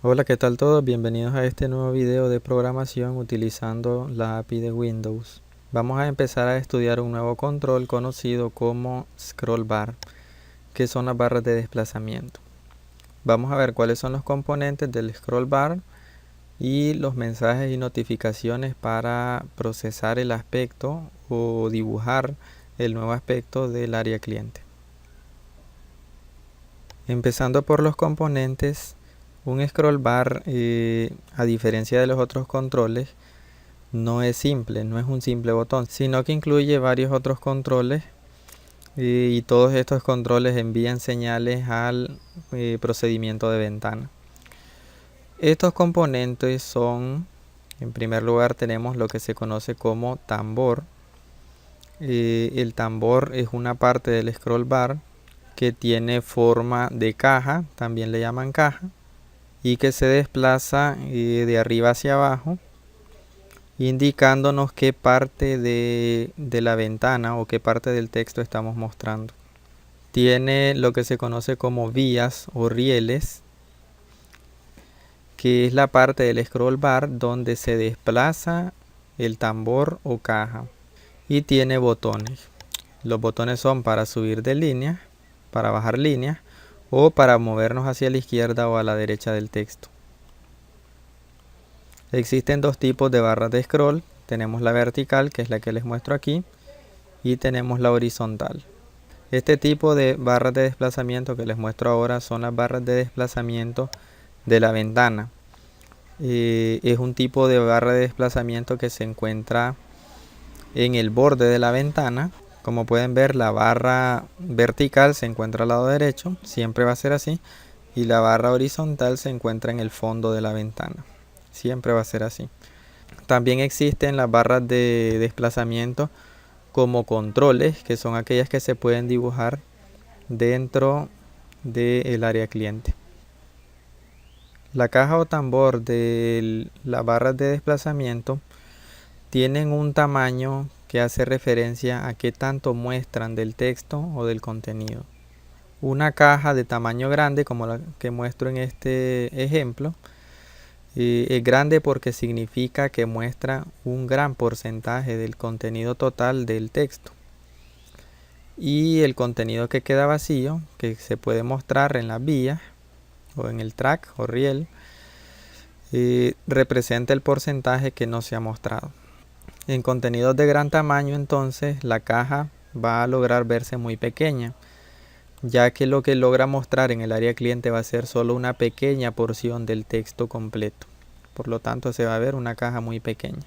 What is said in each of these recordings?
Hola, ¿qué tal todos? Bienvenidos a este nuevo video de programación utilizando la API de Windows. Vamos a empezar a estudiar un nuevo control conocido como scroll bar, que son las barras de desplazamiento. Vamos a ver cuáles son los componentes del scroll bar y los mensajes y notificaciones para procesar el aspecto o dibujar el nuevo aspecto del área cliente. Empezando por los componentes, un scroll bar, a diferencia de los otros controles, no es simple, no es un simple botón, sino que incluye varios otros controles y todos estos controles envían señales al procedimiento de ventana. Estos componentes son, en primer lugar tenemos lo que se conoce como tambor. El tambor es una parte del scroll bar que tiene forma de caja, también le llaman caja, y que se desplaza de arriba hacia abajo, indicándonos qué parte de la ventana o qué parte del texto estamos mostrando. Tiene lo que se conoce como vías o rieles, que es la parte del scroll bar donde se desplaza el tambor o caja. Y tiene botones. Los botones son para subir de línea, para bajar líneas o para movernos hacia la izquierda o a la derecha del texto. Existen dos tipos de barras de scroll. Tenemos la vertical, que es la que les muestro aquí, y tenemos la horizontal. Este tipo de barras de desplazamiento que les muestro ahora son las barras de desplazamiento de la ventana. Es un tipo de barra de desplazamiento que se encuentra en el borde de la ventana. Como pueden ver, la barra vertical se encuentra al lado derecho, siempre va a ser así, y la barra horizontal se encuentra en el fondo de la ventana, siempre va a ser así. También existen las barras de desplazamiento como controles, que son aquellas que se pueden dibujar dentro del área cliente. La caja o tambor de las barras de desplazamiento tienen un tamaño que hace referencia a qué tanto muestran del texto o del contenido. Una caja de tamaño grande, como la que muestro en este ejemplo, es grande porque significa que muestra un gran porcentaje del contenido total del texto. Y el contenido que queda vacío, que se puede mostrar en las vías o en el track o riel, representa el porcentaje que no se ha mostrado. En contenidos de gran tamaño, entonces, la caja va a lograr verse muy pequeña, ya que lo que logra mostrar en el área cliente va a ser solo una pequeña porción del texto completo. Por lo tanto, se va a ver una caja muy pequeña.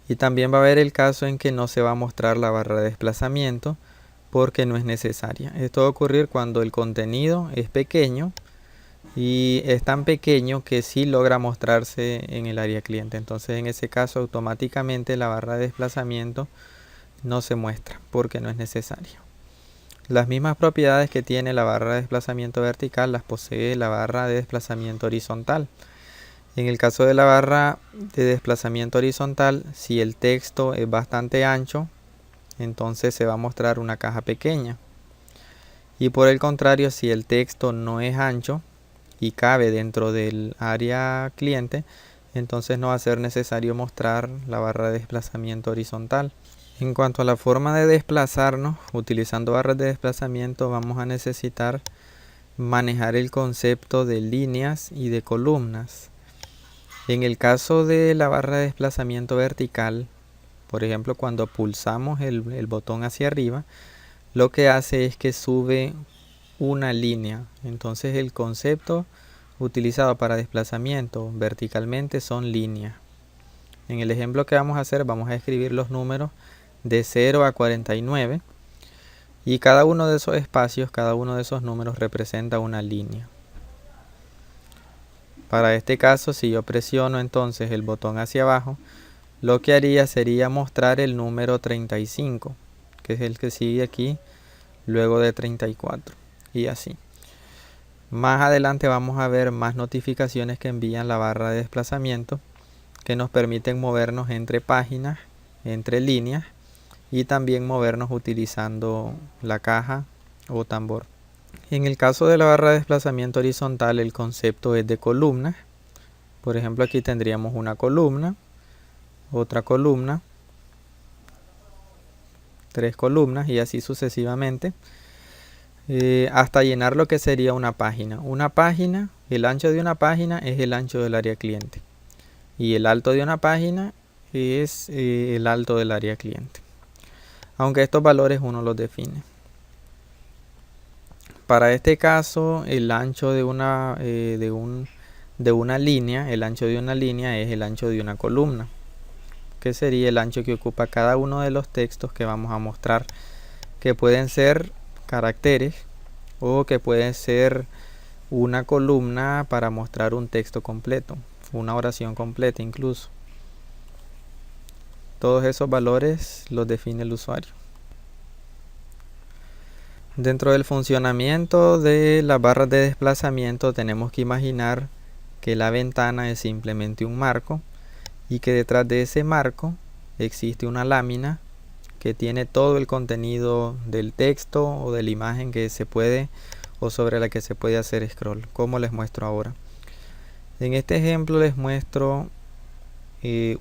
Y también va a haber el caso en que no se va a mostrar la barra de desplazamiento porque no es necesaria. Esto va a ocurrir cuando el contenido es pequeño y es tan pequeño que sí logra mostrarse en el área cliente. Entonces, en ese caso, automáticamente la barra de desplazamiento no se muestra porque no es necesario. Las mismas propiedades que tiene la barra de desplazamiento vertical las posee la barra de desplazamiento horizontal. En el caso de la barra de desplazamiento horizontal, si el texto es bastante ancho, entonces se va a mostrar una caja pequeña. Y por el contrario, si el texto no es ancho y cabe dentro del área cliente, entonces no va a ser necesario mostrar la barra de desplazamiento horizontal. En cuanto a la forma de desplazarnos, utilizando barras de desplazamiento vamos a necesitar manejar el concepto de líneas y de columnas. En el caso de la barra de desplazamiento vertical, por ejemplo, cuando pulsamos el botón hacia arriba, lo que hace es que sube una línea. Entonces el concepto utilizado para desplazamiento verticalmente son líneas. En el ejemplo que vamos a hacer, vamos a escribir los números de 0 a 49 y cada uno de esos espacios, cada uno de esos números representa una línea. Para este caso, si yo presiono entonces el botón hacia abajo, lo que haría sería mostrar el número 35, que es el que sigue aquí luego de 34 y así. Más adelante vamos a ver más notificaciones que envían la barra de desplazamiento que nos permiten movernos entre páginas, entre líneas y también movernos utilizando la caja o tambor. En el caso de la barra de desplazamiento horizontal, el concepto es de columnas Por ejemplo, aquí tendríamos una columna, otra columna, 3 columnas y así sucesivamente, hasta llenar lo que sería una página. Una página, el ancho de una página es el ancho del área cliente y el alto de una página es el alto del área cliente, aunque estos valores uno los define. Para este caso, el ancho de una línea, el ancho de una línea es el ancho de una columna, que sería el ancho que ocupa cada uno de los textos que vamos a mostrar, que pueden ser caracteres o que pueden ser una columna para mostrar un texto completo, una oración completa incluso. Todos esos valores los define el usuario. Dentro del funcionamiento de las barras de desplazamiento tenemos que imaginar que la ventana es simplemente un marco y que detrás de ese marco existe una lámina que tiene todo el contenido del texto o de la imagen que se puede o sobre la que se puede hacer scroll, como les muestro ahora. En este ejemplo les muestro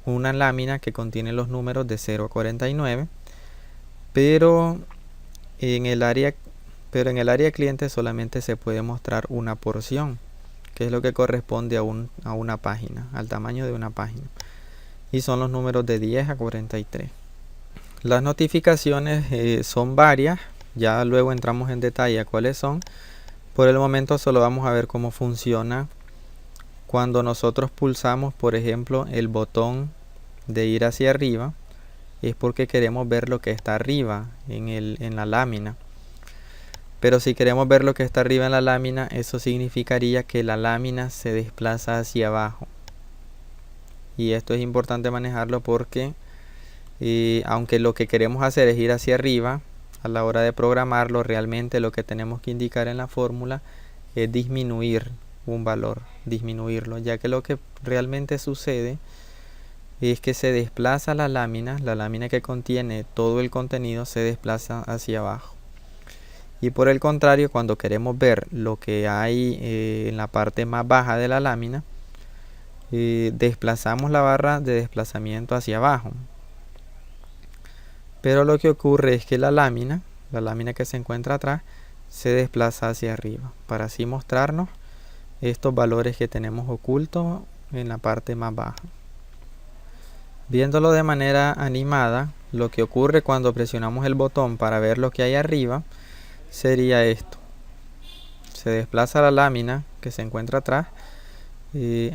una lámina que contiene los números de 0 a 49, pero en el área cliente solamente se puede mostrar una porción, que es lo que corresponde a una página, al tamaño de una página, y son los números de 10 a 43. Las notificaciones son varias, ya luego entramos en detalle a cuáles son. Por el momento solo vamos a ver cómo funciona cuando nosotros pulsamos, por ejemplo, el botón de ir hacia arriba. Es porque queremos ver lo que está arriba en la lámina. Pero si queremos ver lo que está arriba en la lámina, eso significaría que la lámina se desplaza hacia abajo. Y esto es importante manejarlo porque aunque lo que queremos hacer es ir hacia arriba, a la hora de programarlo, realmente lo que tenemos que indicar en la fórmula es disminuir un valor, disminuirlo, ya que lo que realmente sucede es que se desplaza la lámina que contiene todo el contenido se desplaza hacia abajo. Y por el contrario, cuando queremos ver lo que hay en la parte más baja de la lámina, desplazamos la barra de desplazamiento hacia abajo. Pero lo que ocurre es que la lámina que se encuentra atrás, se desplaza hacia arriba, para así mostrarnos estos valores que tenemos ocultos en la parte más baja. Viéndolo de manera animada, lo que ocurre cuando presionamos el botón para ver lo que hay arriba, sería esto. Se desplaza la lámina que se encuentra atrás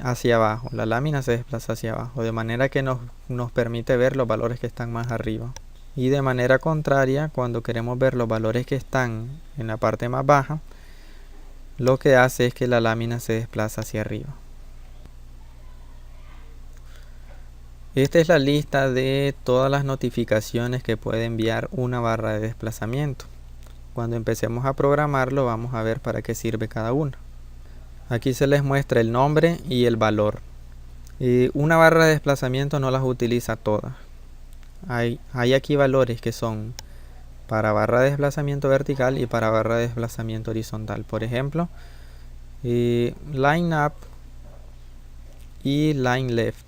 hacia abajo. La lámina se desplaza hacia abajo, de manera que nos permite ver los valores que están más arriba. Y de manera contraria, cuando queremos ver los valores que están en la parte más baja, lo que hace es que la lámina se desplaza hacia arriba. Esta es la lista de todas las notificaciones que puede enviar una barra de desplazamiento. Cuando empecemos a programarlo, vamos a ver para qué sirve cada una. Aquí se les muestra el nombre y el valor. Una barra de desplazamiento no las utiliza todas. Hay aquí valores que son para barra de desplazamiento vertical y para barra de desplazamiento horizontal. Por ejemplo, line up y line left.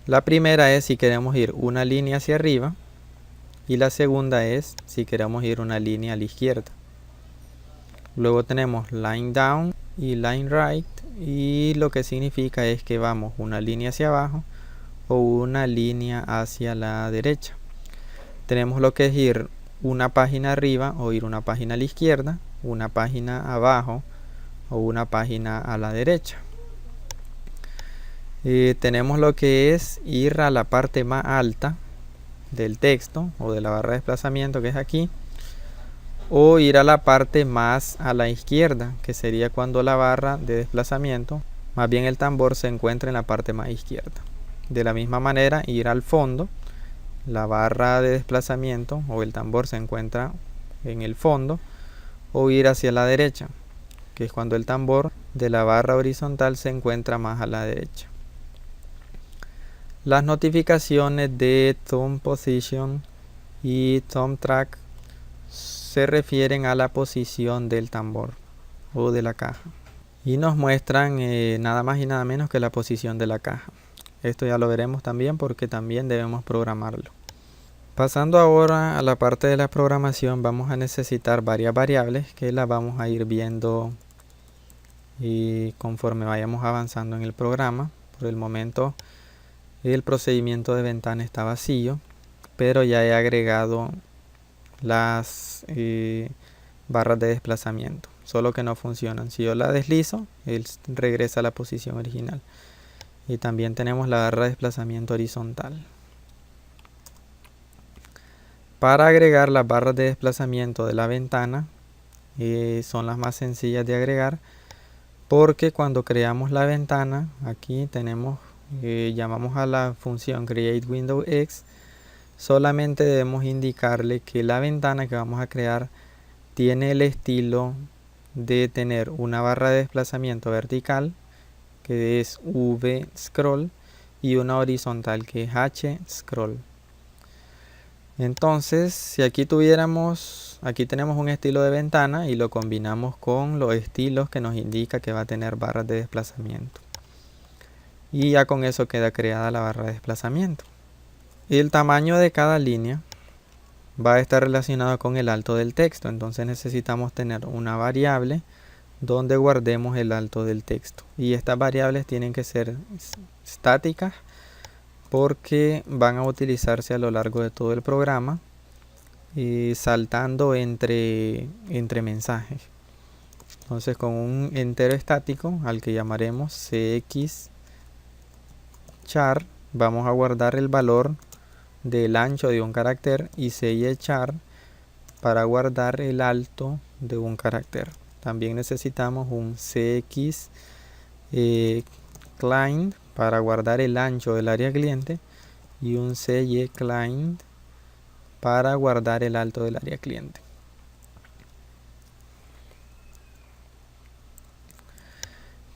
La primera es si queremos ir una línea hacia arriba y la segunda es si queremos ir una línea a la izquierda. Luego tenemos line down y line right, y lo que significa es que vamos una línea hacia abajo o una línea hacia la derecha. Tenemos lo que es ir una página arriba o ir una página a la izquierda, una página abajo o una página a la derecha. Tenemos lo que es ir a la parte más alta del texto o de la barra de desplazamiento, que es aquí, o ir a la parte más a la izquierda, que sería cuando la barra de desplazamiento, más bien el tambor, se encuentra en la parte más izquierda. De la misma manera, ir al fondo, la barra de desplazamiento o el tambor se encuentra en el fondo, o ir hacia la derecha, que es cuando el tambor de la barra horizontal se encuentra más a la derecha. Las notificaciones de thumb position y thumb track se refieren a la posición del tambor o de la caja. y nos muestran nada más y nada menos que la posición de la caja. Esto ya lo veremos también porque también debemos programarlo. Pasando ahora a la parte de la programación, vamos a necesitar varias variables que las vamos a ir viendo y conforme vayamos avanzando en el programa. Por el momento el procedimiento de ventana está vacío, pero ya he agregado las barras de desplazamiento, solo que no funcionan. Si yo la deslizo, él regresa a la posición original. Y también tenemos la barra de desplazamiento horizontal. Para agregar las barras de desplazamiento de la ventana, son las más sencillas de agregar, porque cuando creamos la ventana, aquí tenemos, llamamos a la función createWindowX, solamente debemos indicarle que la ventana que vamos a crear tiene el estilo de tener una barra de desplazamiento vertical, que es V-scroll, y una horizontal, que es H-scroll. Entonces, si aquí tenemos un estilo de ventana y lo combinamos con los estilos que nos indica que va a tener barras de desplazamiento. Y ya con eso queda creada la barra de desplazamiento. El tamaño de cada línea va a estar relacionado con el alto del texto. Entonces necesitamos tener una variable donde guardemos el alto del texto. Y estas variables tienen que ser estáticas, porque van a utilizarse a lo largo de todo el programa, saltando entre mensajes. Entonces, con un entero estático al que llamaremos cxchar, vamos a guardar el valor del ancho de un carácter, y cychar para guardar el alto de un carácter. También necesitamos un cxclient para guardar el ancho del área cliente, y un cyclient para guardar el alto del área cliente.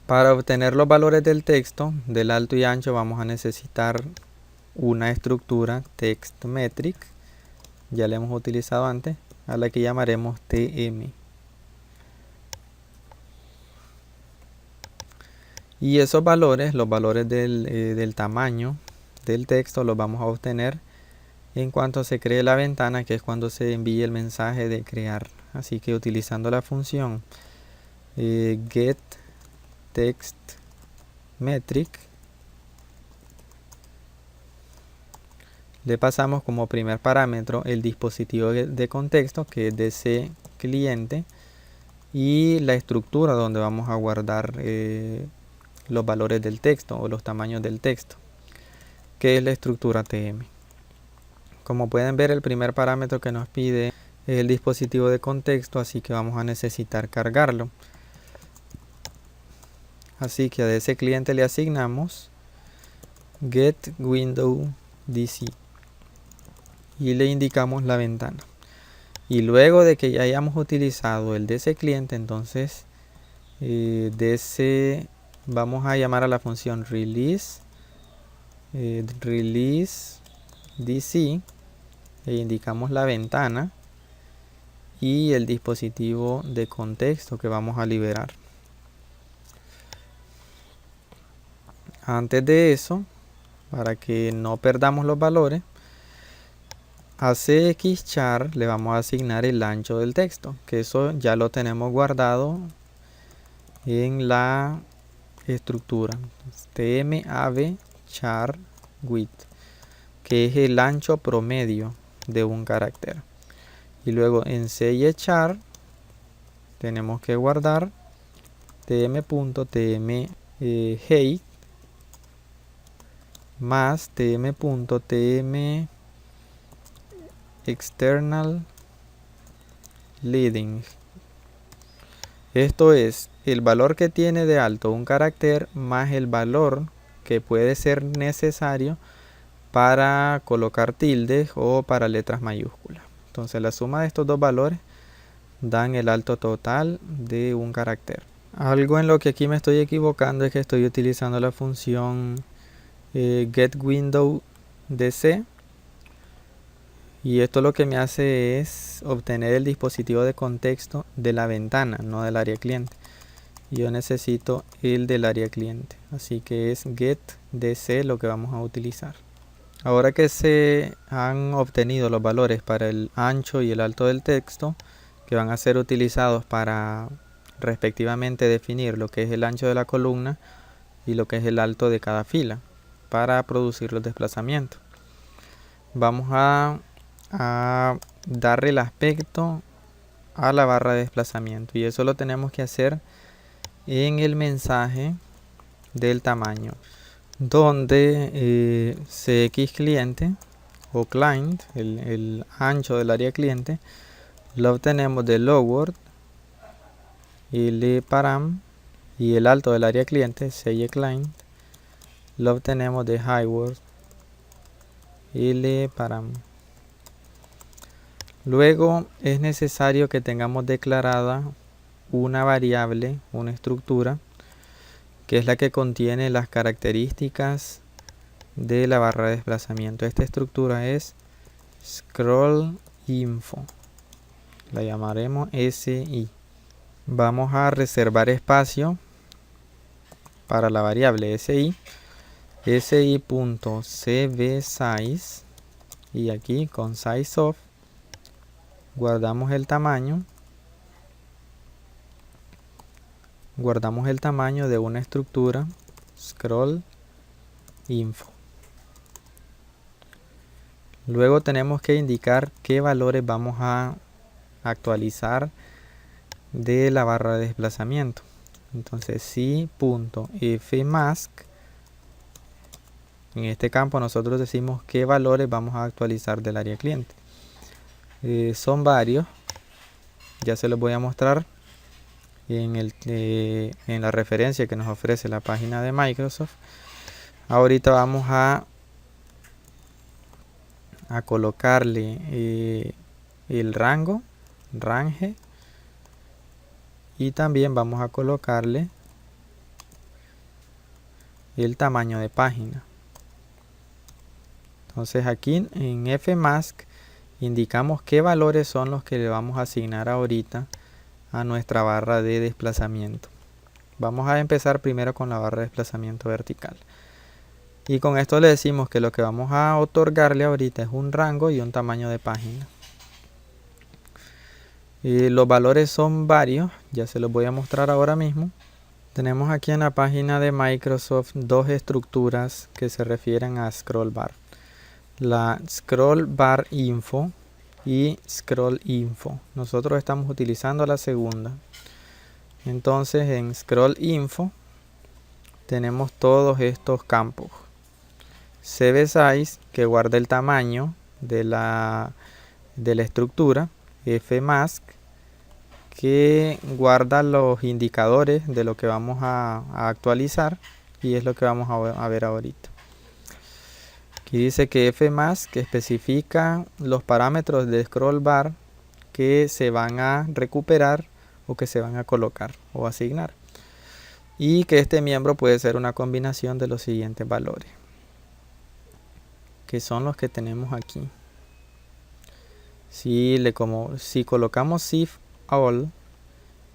Para obtener los valores del texto, del alto y ancho, vamos a necesitar una estructura textMetric, ya la hemos utilizado antes, a la que llamaremos tm. Y esos valores, los valores del tamaño del texto, los vamos a obtener en cuanto se cree la ventana, que es cuando se envíe el mensaje de crear. Así que utilizando la función getTextMetric, le pasamos como primer parámetro el dispositivo de contexto, que es DC cliente, y la estructura donde vamos a guardar los valores del texto o los tamaños del texto, que es la estructura TM. Como pueden ver, el primer parámetro que nos pide es el dispositivo de contexto, así que vamos a necesitar cargarlo. Así que a ese cliente le asignamos getWindowDC y le indicamos la ventana. Y luego de que ya hayamos utilizado el DC cliente, entonces vamos a llamar a la función release DC, e indicamos la ventana y el dispositivo de contexto que vamos a liberar. Antes de eso, para que no perdamos los valores, a cxchar le vamos a asignar el ancho del texto, que eso ya lo tenemos guardado en la estructura tmavCharWidth, que es el ancho promedio de un carácter. Y luego en cychar tenemos que guardar tm.tmHeight más tm.tmExternalLeading. Esto es el valor que tiene de alto un carácter más el valor que puede ser necesario para colocar tildes o para letras mayúsculas. Entonces la suma de estos dos valores dan el alto total de un carácter. Algo en lo que aquí me estoy equivocando es que estoy utilizando la función getWindowDC, y esto lo que me hace es obtener el dispositivo de contexto de la ventana, no del área cliente. Yo necesito el del área cliente, así que es getDC lo que vamos a utilizar. Ahora que se han obtenido los valores para el ancho y el alto del texto, que van a ser utilizados para respectivamente definir lo que es el ancho de la columna y lo que es el alto de cada fila para producir los desplazamientos, vamos a darle el aspecto a la barra de desplazamiento, y eso lo tenemos que hacer en el mensaje del tamaño, donde CX cliente o client, el ancho del área cliente, lo obtenemos de lower y param, y el alto del área cliente, CY client, lo obtenemos de highword y param. Luego es necesario que tengamos declarada una variable, una estructura, que es la que contiene las características de la barra de desplazamiento. Esta estructura es scrollInfo, la llamaremos SI. Vamos a reservar espacio para la variable SI, si.cvSize, y aquí con sizeOf guardamos el tamaño de una estructura scrollInfo. Luego tenemos que indicar qué valores vamos a actualizar de la barra de desplazamiento. Entonces si.fmask, en este campo nosotros decimos qué valores vamos a actualizar del área cliente. Son varios, ya se los voy a mostrar en la referencia que nos ofrece la página de Microsoft. Ahorita vamos a colocarle el range, y también vamos a colocarle el tamaño de página. Entonces aquí en fmask indicamos qué valores son los que le vamos a asignar ahorita a nuestra barra de desplazamiento. Vamos a empezar primero con la barra de desplazamiento vertical, y con esto le decimos que lo que vamos a otorgarle ahorita es un rango y un tamaño de página. Los valores son varios, ya se los voy a mostrar ahora mismo. Tenemos aquí en la página de Microsoft dos estructuras que se refieren a scroll bar: la scroll bar info y scroll info. Nosotros estamos utilizando la segunda. Entonces en scroll info tenemos todos estos campos: cvSize, que guarda el tamaño de la estructura; fmask, que guarda los indicadores de lo que vamos a actualizar, y es lo que vamos a ver ahorita. Aquí dice que fmask especifica los parámetros de scroll bar que se van a recuperar o que se van a colocar o asignar, y que este miembro puede ser una combinación de los siguientes valores, que son los que tenemos aquí. Si colocamos if all,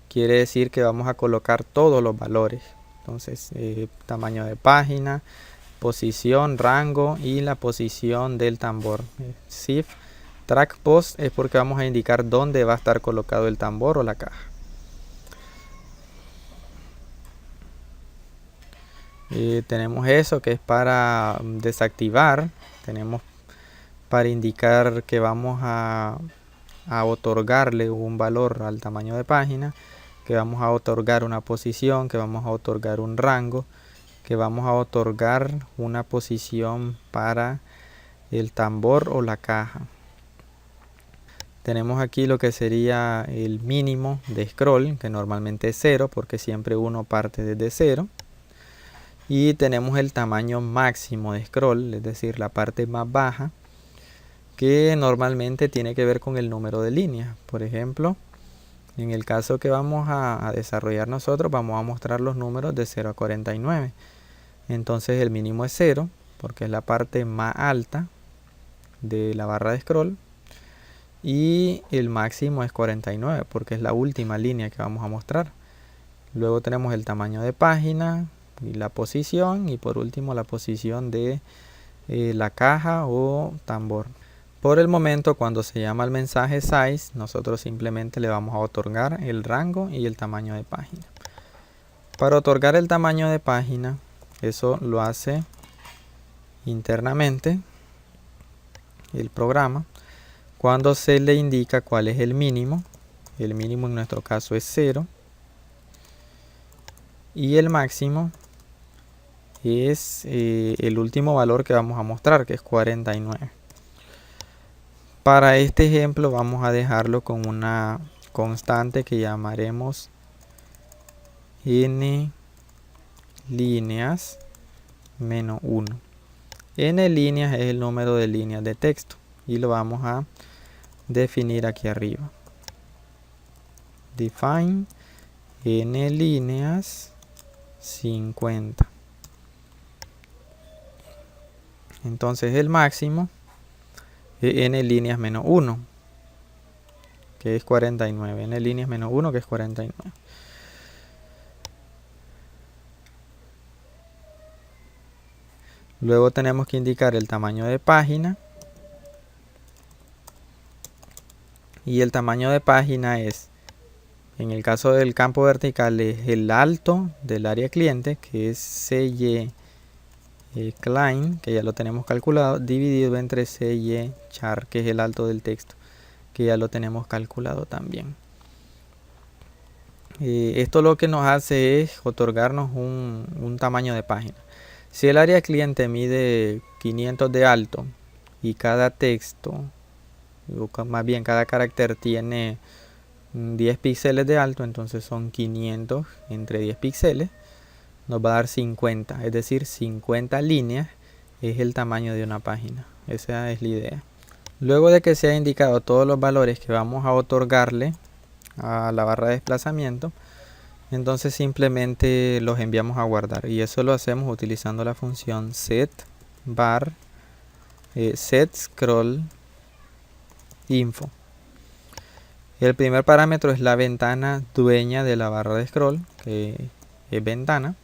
quiere decir que vamos a colocar todos los valores. Entonces tamaño de página, posición, rango y la posición del tambor. If track post es porque vamos a indicar dónde va a estar colocado el tambor o la caja. Tenemos eso, que es para desactivar. Tenemos para indicar que vamos a otorgarle un valor al tamaño de página, que vamos a otorgar una posición, que vamos a otorgar un rango, que vamos a otorgar una posición para el tambor o la caja. Tenemos aquí lo que sería el mínimo de scroll, que normalmente es 0 porque siempre uno parte desde 0. Y tenemos el tamaño máximo de scroll, es decir, la parte más baja, que normalmente tiene que ver con el número de líneas. Por ejemplo, en el caso que vamos a desarrollar nosotros, vamos a mostrar los números de 0 a 49. Entonces el mínimo es 0 porque es la parte más alta de la barra de scroll, y el máximo es 49 porque es la última línea que vamos a mostrar. Luego tenemos el tamaño de página y la posición, y por último la posición de la caja o tambor. Por el momento, cuando se llama el mensaje size, nosotros simplemente le vamos a otorgar el rango y el tamaño de página. Para otorgar el tamaño de página, eso lo hace internamente el programa cuando se le indica cuál es el mínimo. El mínimo en nuestro caso es 0 y el máximo es el último valor que vamos a mostrar, que es 49. Para este ejemplo vamos a dejarlo con una constante que llamaremos n líneas menos 1. N líneas es el número de líneas de texto y lo vamos a definir aquí arriba. Define n líneas 50. Entonces el máximo es n líneas menos 1, que es 49. N líneas menos 1, que es 49. Luego tenemos que indicar el tamaño de página. Y el tamaño de página es, en el caso del campo vertical, es el alto del área cliente, que es CY client, que ya lo tenemos calculado, dividido entre CY char, que es el alto del texto, que ya lo tenemos calculado también. Esto lo que nos hace es otorgarnos un tamaño de página. Si el área cliente mide 500 de alto y cada texto, o más bien cada carácter, tiene 10 píxeles de alto, entonces son 500 entre 10 píxeles, nos va a dar 50, es decir, 50 líneas es el tamaño de una página. Esa es la idea. Luego de que se ha indicado todos los valores que vamos a otorgarle a la barra de desplazamiento, entonces simplemente los enviamos a guardar, y eso lo hacemos utilizando la función set bar set scroll info. El primer parámetro es la ventana dueña de la barra de scroll, que es ventana.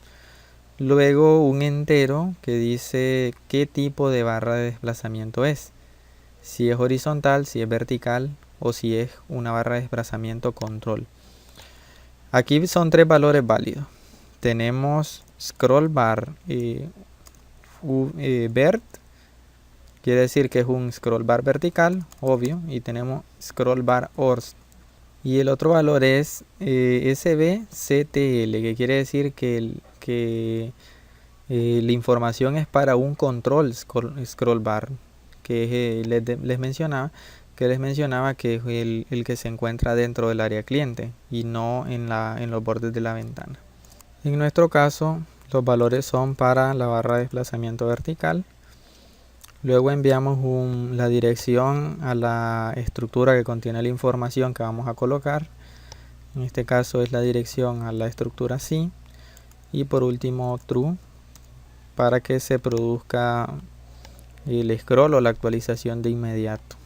Luego un entero que dice qué tipo de barra de desplazamiento es, si es horizontal, si es vertical o si es una barra de desplazamiento control. Aquí son tres valores válidos. Tenemos scroll bar vert, quiere decir que es un scroll bar vertical, obvio, y tenemos scroll bar hors. Y el otro valor es sbctl, que quiere decir que la información es para un control scroll bar, que les mencionaba que es el que se encuentra dentro del área cliente y no en los bordes de la ventana. En nuestro caso, los valores son para la barra de desplazamiento vertical. Luego enviamos la dirección a la estructura que contiene la información que vamos a colocar. En este caso es la dirección a la estructura sí. Y por último true, para que se produzca el scroll o la actualización de inmediato.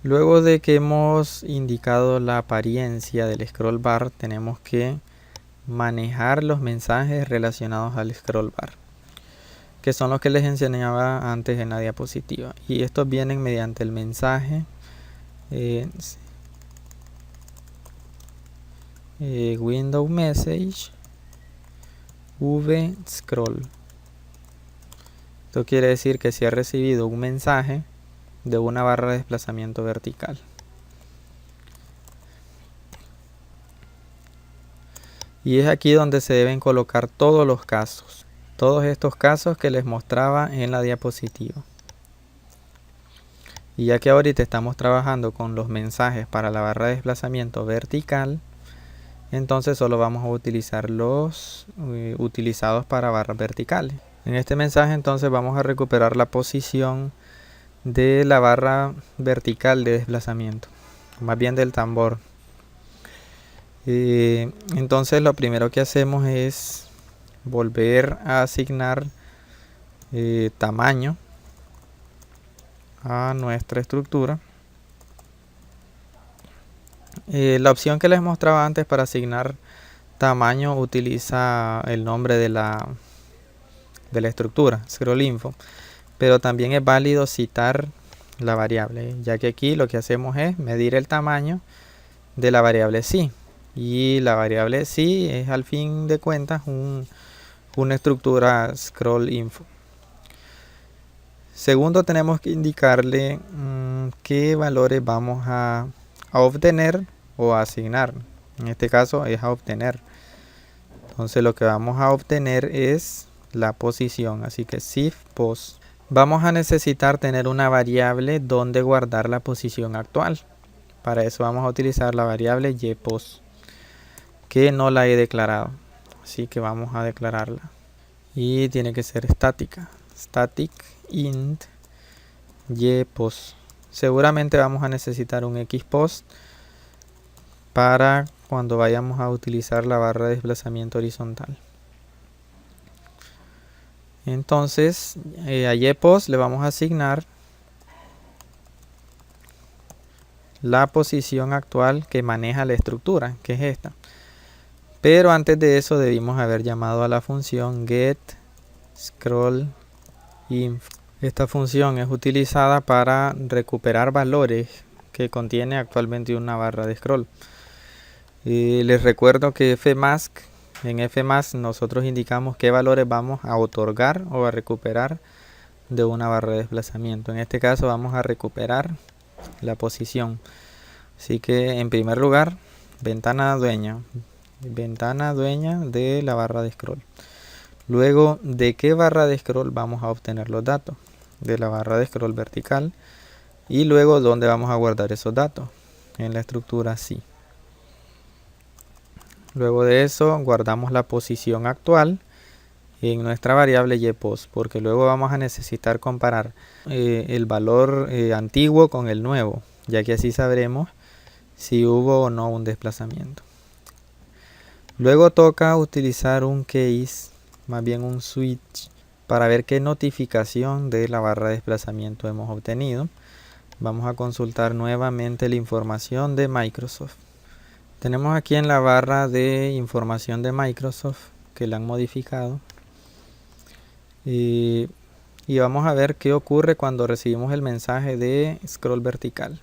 Luego de que hemos indicado la apariencia del scroll bar, tenemos que manejar los mensajes relacionados al scroll bar, que son los que les enseñaba antes en la diapositiva, y estos vienen mediante el mensaje window message v scroll. Esto quiere decir que se ha recibido un mensaje de una barra de desplazamiento vertical. Y es aquí donde se deben colocar todos los casos, todos estos casos que les mostraba en la diapositiva. Y ya que ahorita estamos trabajando con los mensajes para la barra de desplazamiento vertical, entonces solo vamos a utilizar los utilizados para barras verticales. En este mensaje entonces vamos a recuperar la posición de la barra vertical de desplazamiento, más bien del tambor. Entonces lo primero que hacemos es volver a asignar tamaño a nuestra estructura. La opción que les mostraba antes para asignar tamaño utiliza el nombre de la estructura, scrollinfo, pero también es válido citar la variable, ya que aquí lo que hacemos es medir el tamaño de la variable sí, y la variable sí es al fin de cuentas una estructura scrollinfo. Segundo, tenemos que indicarle qué valores vamos a obtener o a asignar. En este caso es a obtener. Entonces lo que vamos a obtener es la posición, así que sifPos. Vamos a necesitar tener una variable donde guardar la posición actual. Para eso vamos a utilizar la variable yPos, que no la he declarado, así que vamos a declararla. Y tiene que ser estática, static int yPos. Seguramente vamos a necesitar un xPos para cuando vayamos a utilizar la barra de desplazamiento horizontal. Entonces a yPos le vamos a asignar la posición actual que maneja la estructura, que es esta. Pero antes de eso debimos haber llamado a la función getScrollInf. Esta función es utilizada para recuperar valores que contiene actualmente una barra de scroll. Y les recuerdo que en fmask nosotros indicamos qué valores vamos a otorgar o a recuperar de una barra de desplazamiento. En este caso vamos a recuperar la posición. Así que en primer lugar, ventana dueña de la barra de scroll. Luego, ¿de qué barra de scroll vamos a obtener los datos? De la barra de scroll vertical. Y luego, ¿dónde vamos a guardar esos datos? En la estructura sí. Luego de eso, guardamos la posición actual en nuestra variable yPos, porque luego vamos a necesitar comparar el valor antiguo con el nuevo, ya que así sabremos si hubo o no un desplazamiento. Luego toca utilizar un case, más bien un switch, para ver qué notificación de la barra de desplazamiento hemos obtenido. Vamos a consultar nuevamente la información de Microsoft. Tenemos aquí en la barra de información de Microsoft que la han modificado. Y vamos a ver qué ocurre cuando recibimos el mensaje de scroll vertical.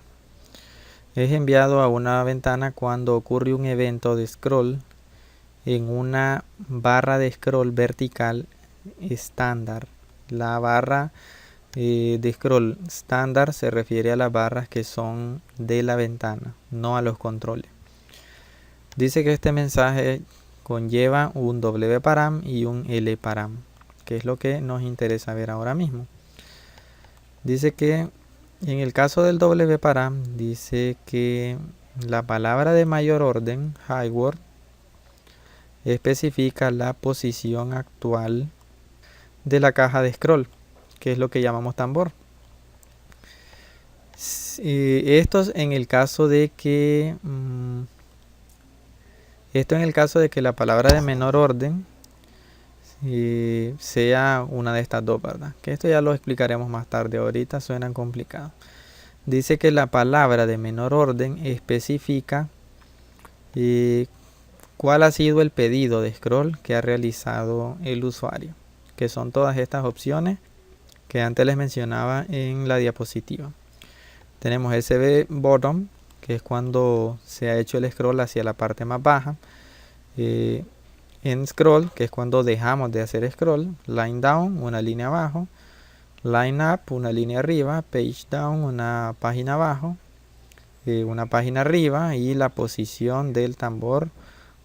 Es enviado a una ventana cuando ocurre un evento de scroll en una barra de scroll vertical estándar. La barra de scroll estándar se refiere a las barras que son de la ventana, no a los controles. Dice que este mensaje conlleva un wparam y un lparam, que es lo que nos interesa ver ahora mismo. Dice que en el caso del wparam, dice que la palabra de mayor orden, high word, especifica la posición actual de la caja de scroll, que es lo que llamamos tambor. Esto en el caso de que la palabra de menor orden sea una de estas dos, ¿verdad? Que esto ya lo explicaremos más tarde, ahorita suenan complicados. Dice que la palabra de menor orden especifica cuál ha sido el pedido de scroll que ha realizado el usuario, que son todas estas opciones que antes les mencionaba en la diapositiva. Tenemos SB bottom, que es cuando se ha hecho el scroll hacia la parte más baja. En scroll, que es cuando dejamos de hacer scroll. Line down, una línea abajo. Line up, una línea arriba. Page down, una página abajo. Una página arriba. Y la posición del tambor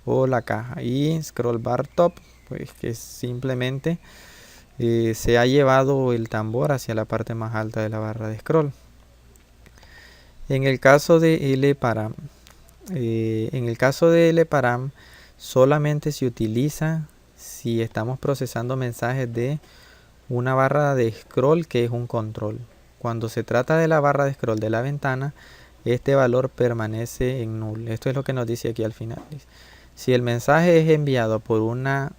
o la caja. Y scroll bar top, pues que simplemente se ha llevado el tambor hacia la parte más alta de la barra de scroll. En el caso de lparam, solamente se utiliza si estamos procesando mensajes de una barra de scroll que es un control. Cuando se trata de la barra de scroll de la ventana, este valor permanece en null. Esto es lo que nos dice aquí al final. Si el mensaje es enviado por una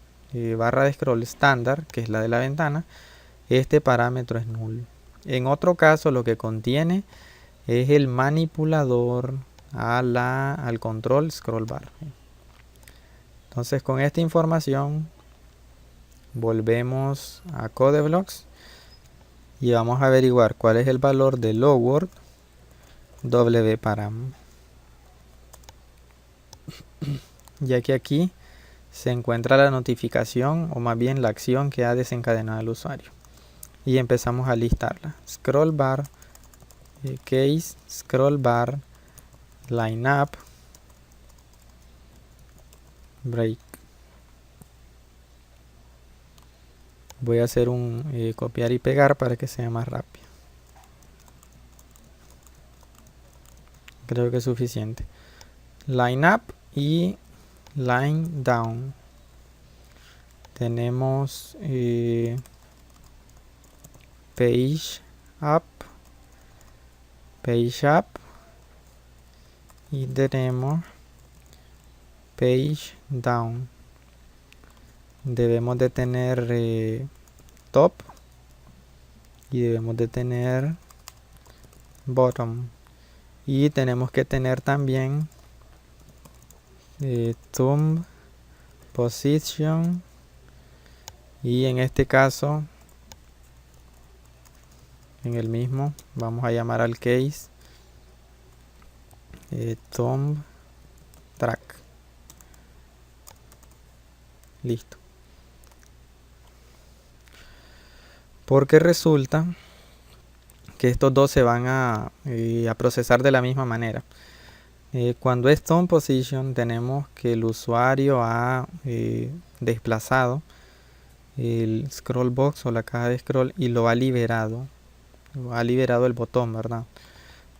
barra de scroll estándar, que es la de la ventana, este parámetro es null. En otro caso, lo que contiene es el manipulador al control scroll bar. Entonces con esta información volvemos a CodeBlocks y vamos a averiguar cuál es el valor de loWord wparam, ya que aquí se encuentra la notificación, o más bien la acción que ha desencadenado el usuario, y empezamos a listarla: scroll bar, case, scroll bar, lineup, break. Voy a hacer un copiar y pegar para que sea más rápido. Creo que es suficiente. Line up y line down. Tenemos page up y tenemos page down. Debemos de tener top y debemos de tener bottom, y tenemos que tener también thumb position, y en este caso en el mismo vamos a llamar al case thumb track. Listo. Porque resulta que estos dos se van a procesar de la misma manera. Cuando es thumb position, tenemos que el usuario ha desplazado el scroll box o la caja de scroll y lo ha liberado el botón, ¿verdad?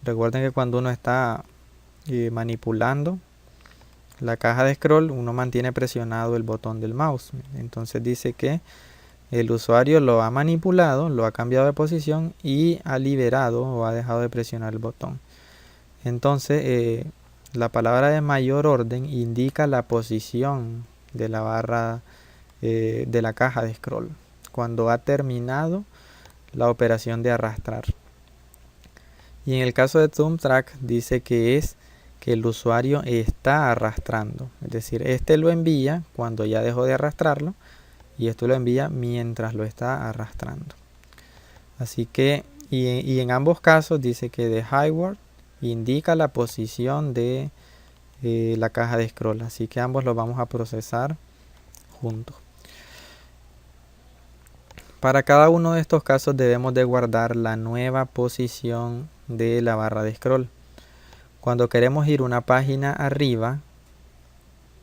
Recuerden que cuando uno está manipulando la caja de scroll, uno mantiene presionado el botón del mouse. Entonces dice que el usuario lo ha manipulado, lo ha cambiado de posición y ha liberado o ha dejado de presionar el botón. Entonces la palabra de mayor orden indica la posición de la barra de la caja de scroll cuando ha terminado la operación de arrastrar. Y en el caso de thumb track dice que es que el usuario está arrastrando, es decir, este lo envía cuando ya dejó de arrastrarlo y esto lo envía mientras lo está arrastrando. Así que y en ambos casos dice que the highword indica la posición de la caja de scroll, así que ambos los vamos a procesar juntos. Para cada uno de estos casos debemos de guardar la nueva posición de la barra de scroll. Cuando queremos ir una página arriba,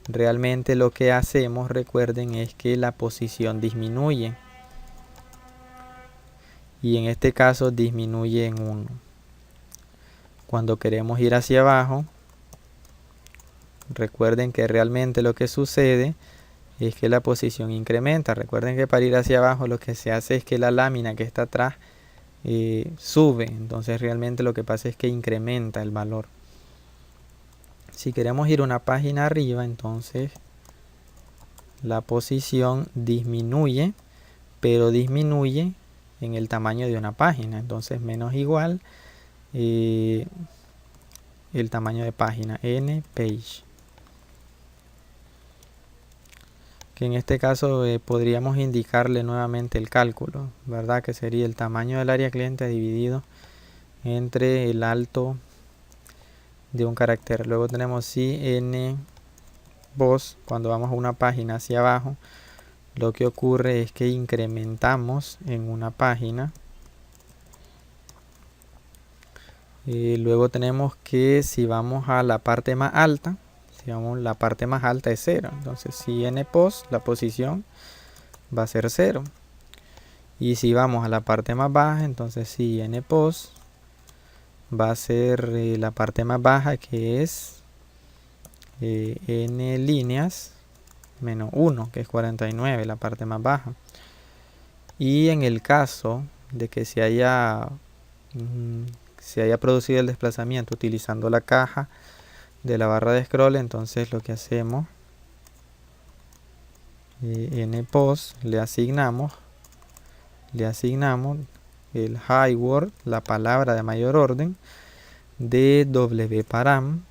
realmente lo que hacemos, recuerden, es que la posición disminuye. Y en este caso disminuye en 1. Cuando queremos ir hacia abajo, recuerden que realmente lo que sucede es que la posición incrementa. Recuerden que para ir hacia abajo lo que se hace es que la lámina que está atrás sube. Entonces realmente lo que pasa es que incrementa el valor. Si queremos ir una página arriba, entonces la posición disminuye, pero disminuye en el tamaño de una página. Entonces menos igual el tamaño de página, n page. Que en este caso podríamos indicarle nuevamente el cálculo, ¿verdad? Que sería el tamaño del área cliente dividido entre el alto de un carácter. Luego tenemos cn voz. Cuando vamos a una página hacia abajo, lo que ocurre es que incrementamos en una página. Luego tenemos que si vamos a la parte más alta, la parte más alta es 0. Entonces si npos, la posición va a ser 0. Y si vamos a la parte más baja, entonces si npos va a ser la parte más baja, que es n líneas menos 1, que es 49, la parte más baja. Y en el caso de que se haya producido el desplazamiento utilizando la caja de la barra de scroll, entonces lo que hacemos npos le asignamos el highword, la palabra de mayor orden, de wparam,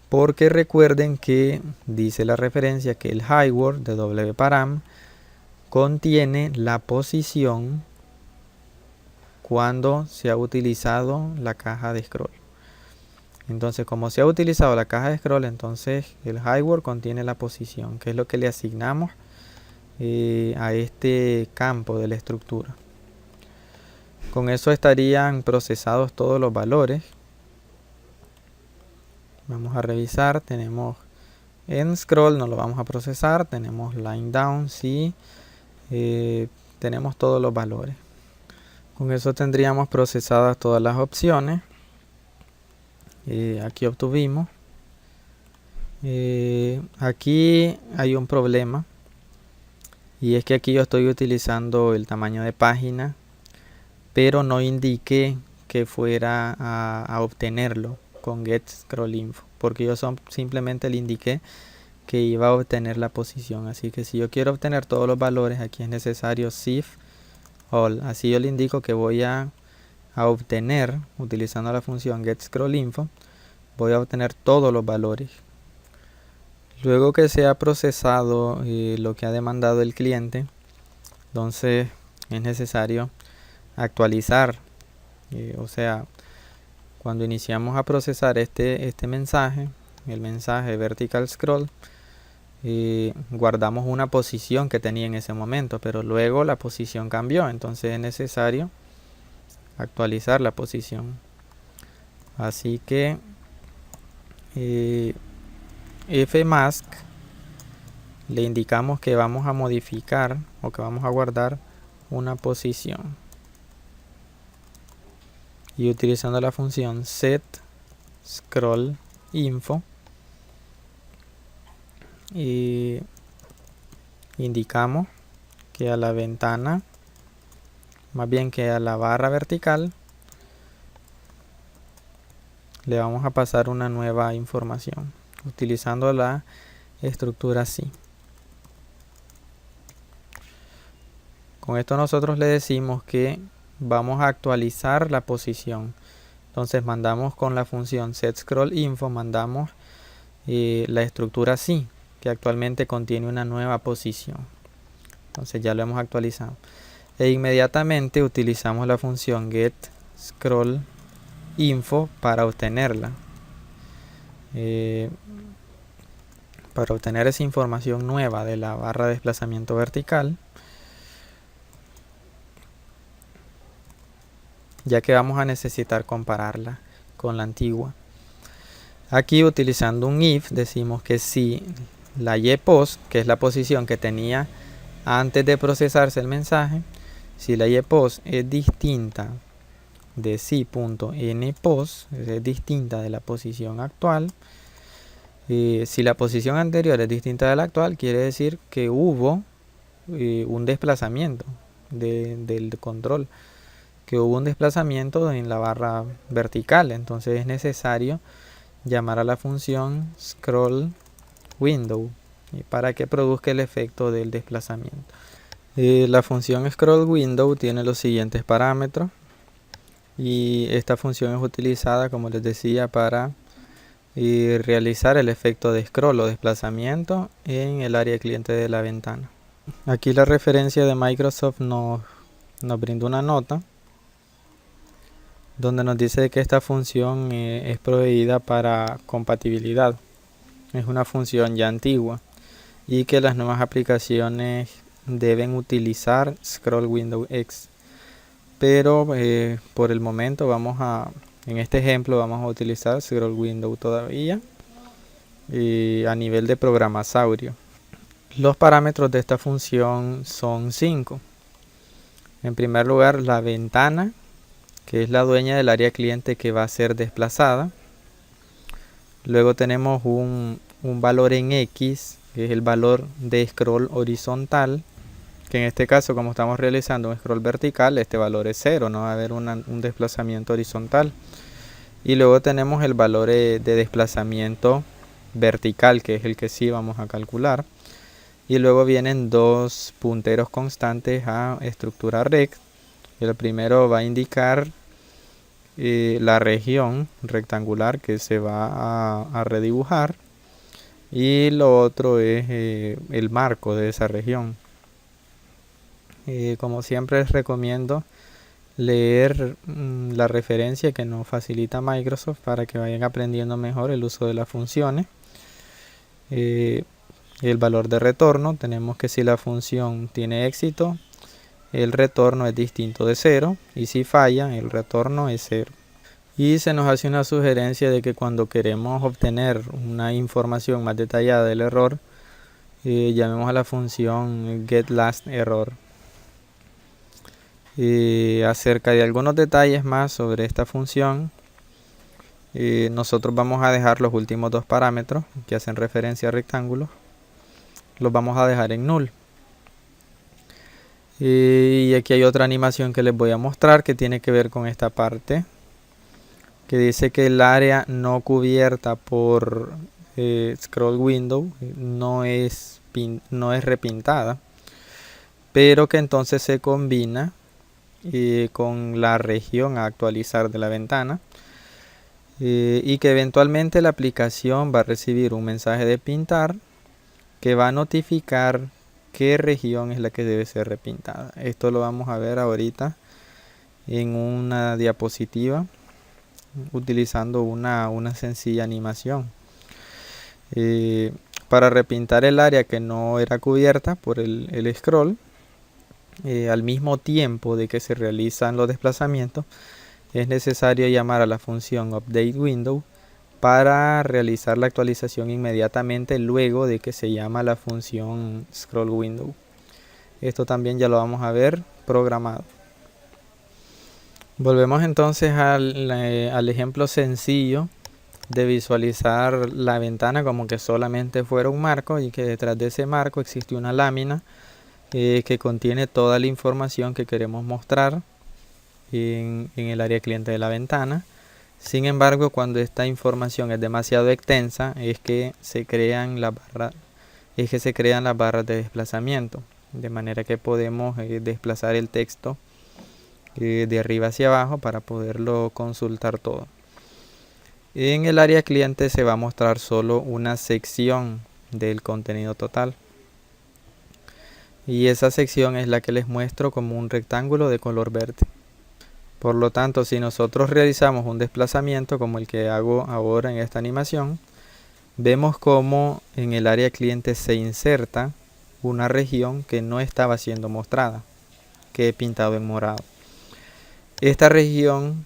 porque recuerden que dice la referencia que el HighWord de wparam contiene la posición cuando se ha utilizado la caja de scroll. Entonces, como se ha utilizado la caja de scroll, entonces el HighWord contiene la posición, que es lo que le asignamos a este campo de la estructura. Con eso estarían procesados todos los valores. Vamos a revisar. Tenemos en scroll, no lo vamos a procesar. Tenemos line down, sí. Tenemos todos los valores. Con eso tendríamos procesadas todas las opciones. Aquí obtuvimos. Aquí hay un problema. Y es que aquí yo estoy utilizando el tamaño de página, pero no indiqué que fuera a obtenerlo con getScrollInfo, porque yo simplemente le indiqué que iba a obtener la posición. Así que si yo quiero obtener todos los valores, aquí es necesario shift all. Así yo le indico que voy a obtener, utilizando la función getScrollInfo, voy a obtener todos los valores. Luego que se ha procesado lo que ha demandado el cliente, entonces es necesario actualizar. O sea, cuando iniciamos a procesar este mensaje, el mensaje vertical scroll, guardamos una posición que tenía en ese momento, pero luego la posición cambió, entonces es necesario actualizar la posición. Así que fmask le indicamos que vamos a modificar o que vamos a guardar una posición, y utilizando la función setScrollInfo y indicamos que a la ventana, más bien que a la barra vertical, le vamos a pasar una nueva información utilizando la estructura así. Con esto nosotros le decimos que vamos a actualizar la posición. Entonces mandamos con la función setScrollInfo, mandamos la estructura así, que actualmente contiene una nueva posición. Entonces ya lo hemos actualizado. E inmediatamente utilizamos la función getScrollInfo para obtenerla. Para obtener esa información nueva de la barra de desplazamiento vertical, ya que vamos a necesitar compararla con la antigua. Aquí, utilizando un if, decimos que si la ypost, que es la posición que tenía antes de procesarse el mensaje, si la ypost es distinta de si.npost, es distinta de la posición actual, si la posición anterior es distinta de la actual, quiere decir que hubo un desplazamiento del control, que hubo un desplazamiento en la barra vertical. Entonces es necesario llamar a la función scrollWindow para que produzca el efecto del desplazamiento. La función scrollWindow tiene los siguientes parámetros, y esta función es utilizada, como les decía, para realizar el efecto de scroll o desplazamiento en el área cliente de la ventana. Aquí la referencia de Microsoft nos brinda una nota donde nos dice que esta función es proveída para compatibilidad. Es una función ya antigua y que las nuevas aplicaciones deben utilizar scrollWindow-X. Pero por el momento en este ejemplo vamos a utilizar scrollWindow todavía a nivel de programasaurio. Los parámetros de esta función son 5. En primer lugar, la ventana, que es la dueña del área cliente que va a ser desplazada. Luego tenemos un valor en X, que es el valor de scroll horizontal, que en este caso, como estamos realizando un scroll vertical, este valor es 0, no va a haber un desplazamiento horizontal. Y luego tenemos el valor de desplazamiento vertical, que es el que sí vamos a calcular. Y luego vienen dos punteros constantes a estructura rect. El primero va a indicar la región rectangular que se va a redibujar, y lo otro es el marco de esa región. Como siempre les recomiendo leer la referencia que nos facilita Microsoft para que vayan aprendiendo mejor el uso de las funciones. El valor de retorno, tenemos que si la función tiene éxito, el retorno es distinto de 0, y si falla, el retorno es 0. Y se nos hace una sugerencia de que cuando queremos obtener una información más detallada del error, llamemos a la función getLastError. Acerca de algunos detalles más sobre esta función, nosotros vamos a dejar los últimos dos parámetros que hacen referencia a rectángulos, los vamos a dejar en null. Y aquí hay otra animación que les voy a mostrar que tiene que ver con esta parte, que dice que el área no cubierta por scroll window no es repintada, pero que entonces se combina con la región a actualizar de la ventana, y que eventualmente la aplicación va a recibir un mensaje de pintar que va a notificar qué región es la que debe ser repintada. Esto lo vamos a ver ahorita en una diapositiva utilizando una sencilla animación. Para repintar el área que no era cubierta por el scroll, al mismo tiempo de que se realizan los desplazamientos, es necesario llamar a la función updateWindow para realizar la actualización inmediatamente luego de que se llama la función scrollWindow. Esto también ya lo vamos a ver programado. Volvemos entonces al ejemplo sencillo de visualizar la ventana como que solamente fuera un marco, y que detrás de ese marco existe una lámina que contiene toda la información que queremos mostrar en el área cliente de la ventana. Sin embargo, cuando esta información es demasiado extensa, es que se crean las barras de desplazamiento, de manera que podemos desplazar el texto de arriba hacia abajo para poderlo consultar todo. En el área cliente se va a mostrar solo una sección del contenido total, y esa sección es la que les muestro como un rectángulo de color verde. Por lo tanto, si nosotros realizamos un desplazamiento como el que hago ahora en esta animación, vemos como en el área cliente se inserta una región que no estaba siendo mostrada, que he pintado en morado. Esta región,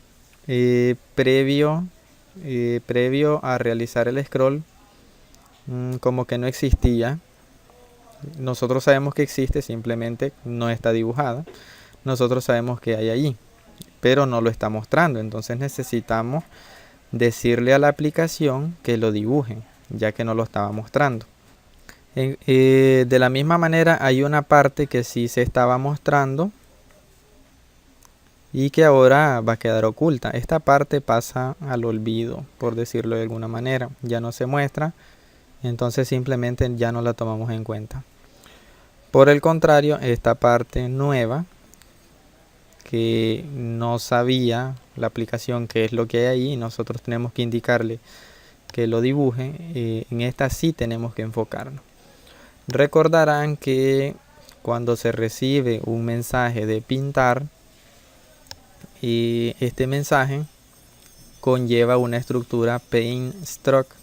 previo a realizar el scroll, como que no existía. Nosotros sabemos que existe, simplemente no está dibujada. Nosotros sabemos que hay allí, pero no lo está mostrando. Entonces necesitamos decirle a la aplicación que lo dibuje, ya que no lo estaba mostrando. De la misma manera, hay una parte que sí se estaba mostrando y que ahora va a quedar oculta. Esta parte pasa al olvido, por decirlo de alguna manera. Ya no se muestra, entonces simplemente ya no la tomamos en cuenta. Por el contrario, esta parte nueva, que no sabía la aplicación qué es lo que hay ahí, y nosotros tenemos que indicarle que lo dibuje, en esta sí tenemos que enfocarnos. Recordarán que cuando se recibe un mensaje de pintar, y este mensaje conlleva una estructura paintStroke,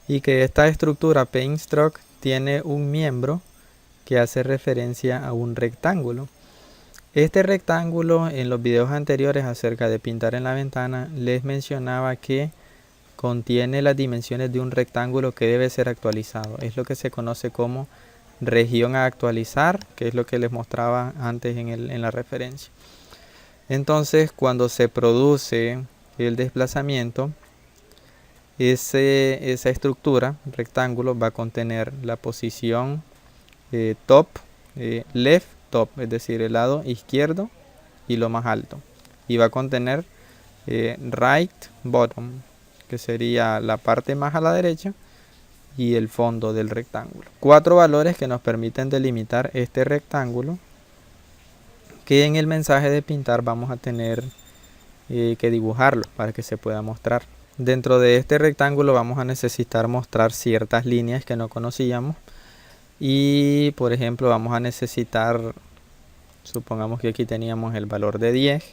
y que esta estructura paintStroke tiene un miembro que hace referencia a un rectángulo. Este rectángulo, en los videos anteriores acerca de pintar en la ventana, les mencionaba que contiene las dimensiones de un rectángulo que debe ser actualizado. Es lo que se conoce como región a actualizar, que es lo que les mostraba antes en la referencia. Entonces, cuando se produce el desplazamiento, esa estructura rectángulo va a contener la posición top, left top, es decir, el lado izquierdo y lo más alto, y va a contener right bottom, que sería la parte más a la derecha, y el fondo del rectángulo. 4 valores que nos permiten delimitar este rectángulo, que en el mensaje de pintar vamos a tener que dibujarlo para que se pueda mostrar. Dentro de este rectángulo vamos a necesitar mostrar ciertas líneas que no conocíamos. Y por ejemplo vamos a necesitar, supongamos que aquí teníamos el valor de 10.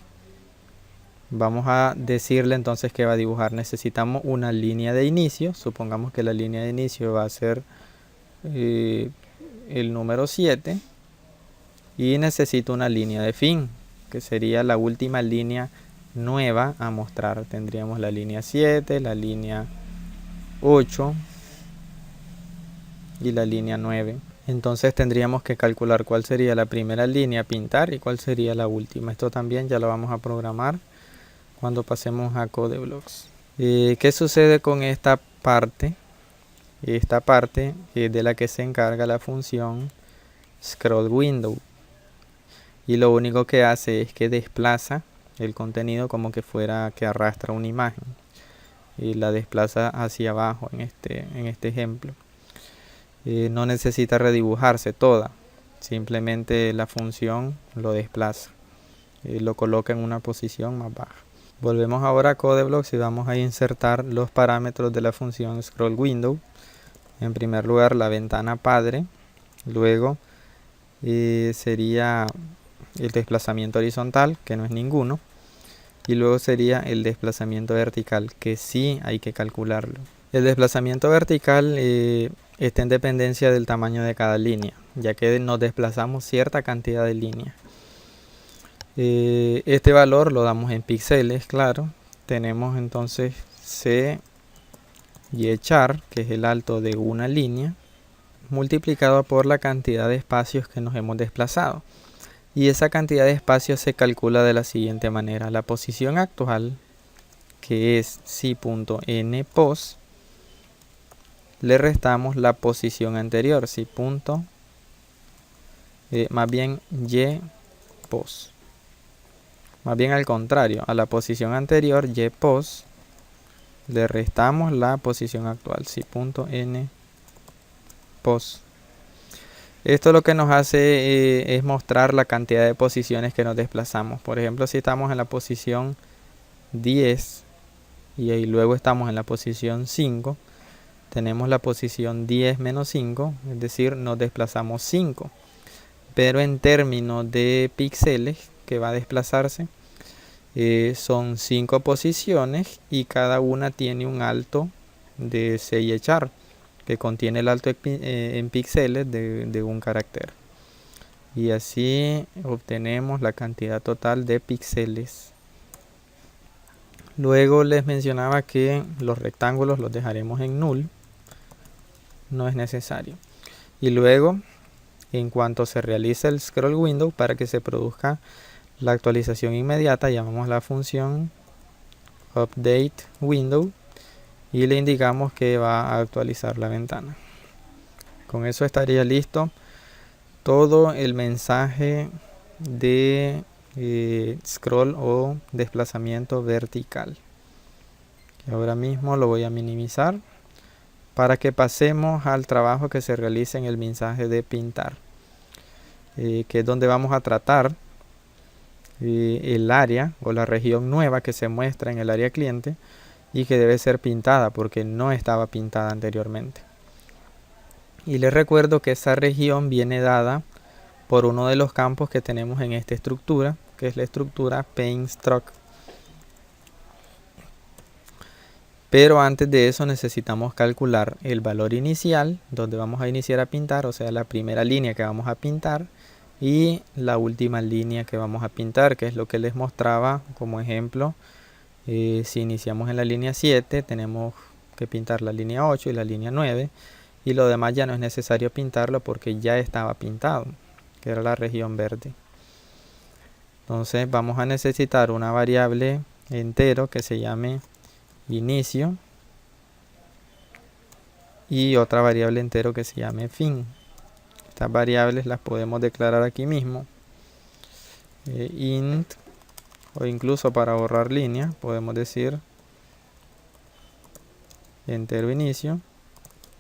Vamos a decirle entonces que va a dibujar. Necesitamos una línea de inicio. Supongamos que la línea de inicio va a ser el número 7. Y necesito una línea de fin, que sería la última línea nueva a mostrar. Tendríamos la línea 7, la línea 8 y la línea 9. Entonces tendríamos que calcular cuál sería la primera línea a pintar y cuál sería la última. Esto también ya lo vamos a programar cuando pasemos a CodeBlocks. ¿Qué sucede con esta parte? Esta parte es de la que se encarga la función scroll window. Y lo único que hace es que desplaza el contenido como que fuera que arrastra una imagen. Y la desplaza hacia abajo en este ejemplo. No necesita redibujarse toda. Simplemente la función lo desplaza. Lo coloca en una posición más baja. Volvemos ahora a CodeBlocks y vamos a insertar los parámetros de la función scroll window. En primer lugar la ventana padre. Luego sería el desplazamiento horizontal, que no es ninguno. Y luego sería el desplazamiento vertical, que sí hay que calcularlo. El desplazamiento vertical está en dependencia del tamaño de cada línea, ya que nos desplazamos cierta cantidad de líneas. Este valor lo damos en píxeles, claro. Tenemos entonces c y char, que es el alto de una línea, multiplicado por la cantidad de espacios que nos hemos desplazado. Y esa cantidad de espacios se calcula de la siguiente manera. La posición actual, que es si.npos, le restamos la posición anterior, más bien ypos. Más bien al contrario, a la posición anterior, ypos, le restamos la posición actual, si.npos. Esto lo que nos hace es mostrar la cantidad de posiciones que nos desplazamos. Por ejemplo, si estamos en la posición 10 y ahí luego estamos en la posición 5, tenemos la posición 10 menos 5, es decir, nos desplazamos 5. Pero en términos de píxeles que va a desplazarse, son 5 posiciones y cada una tiene un alto de c#, que contiene el alto en píxeles de un carácter. Y así obtenemos la cantidad total de píxeles. Luego les mencionaba que los rectángulos los dejaremos en null. No es necesario. Y luego, en cuanto se realice el scroll window, para que se produzca la actualización inmediata, llamamos la función update window y le indicamos que va a actualizar la ventana. Con eso estaría listo todo el mensaje de scroll o desplazamiento vertical. Ahora mismo lo voy a minimizar para que pasemos al trabajo que se realiza en el mensaje de pintar, que es donde vamos a tratar el área o la región nueva que se muestra en el área cliente y que debe ser pintada porque no estaba pintada anteriormente. Y les recuerdo que esa región viene dada por uno de los campos que tenemos en esta estructura, que es la estructura paintStroke. Pero antes de eso necesitamos calcular el valor inicial, donde vamos a iniciar a pintar, o sea, la primera línea que vamos a pintar, y la última línea que vamos a pintar, que es lo que les mostraba como ejemplo. Si iniciamos en la línea 7, tenemos que pintar la línea 8 y la línea 9, y lo demás ya no es necesario pintarlo porque ya estaba pintado, que era la región verde. Entonces vamos a necesitar una variable entero que se llame inicio y otra variable entero que se llame fin. Estas variables las podemos declarar aquí mismo, int, o incluso para borrar línea podemos decir entero inicio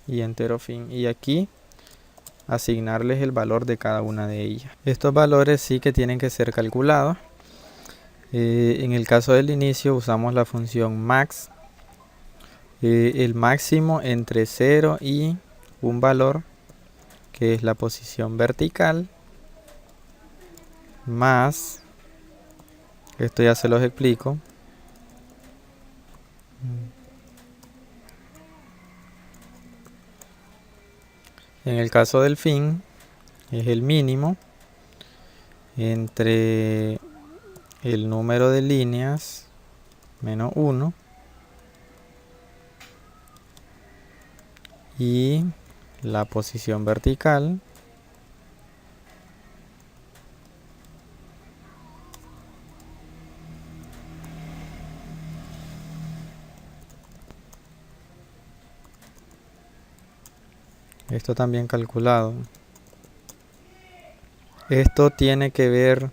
y entero fin, y aquí asignarles el valor de cada una de ellas. Estos valores sí que tienen que ser calculados. En el caso del inicio usamos la función max, el máximo entre 0 y un valor que es la posición vertical, más, esto ya se los explico, en el caso del fin es el mínimo entre el número de líneas menos 1 y la posición vertical esto también calculado. Esto tiene que ver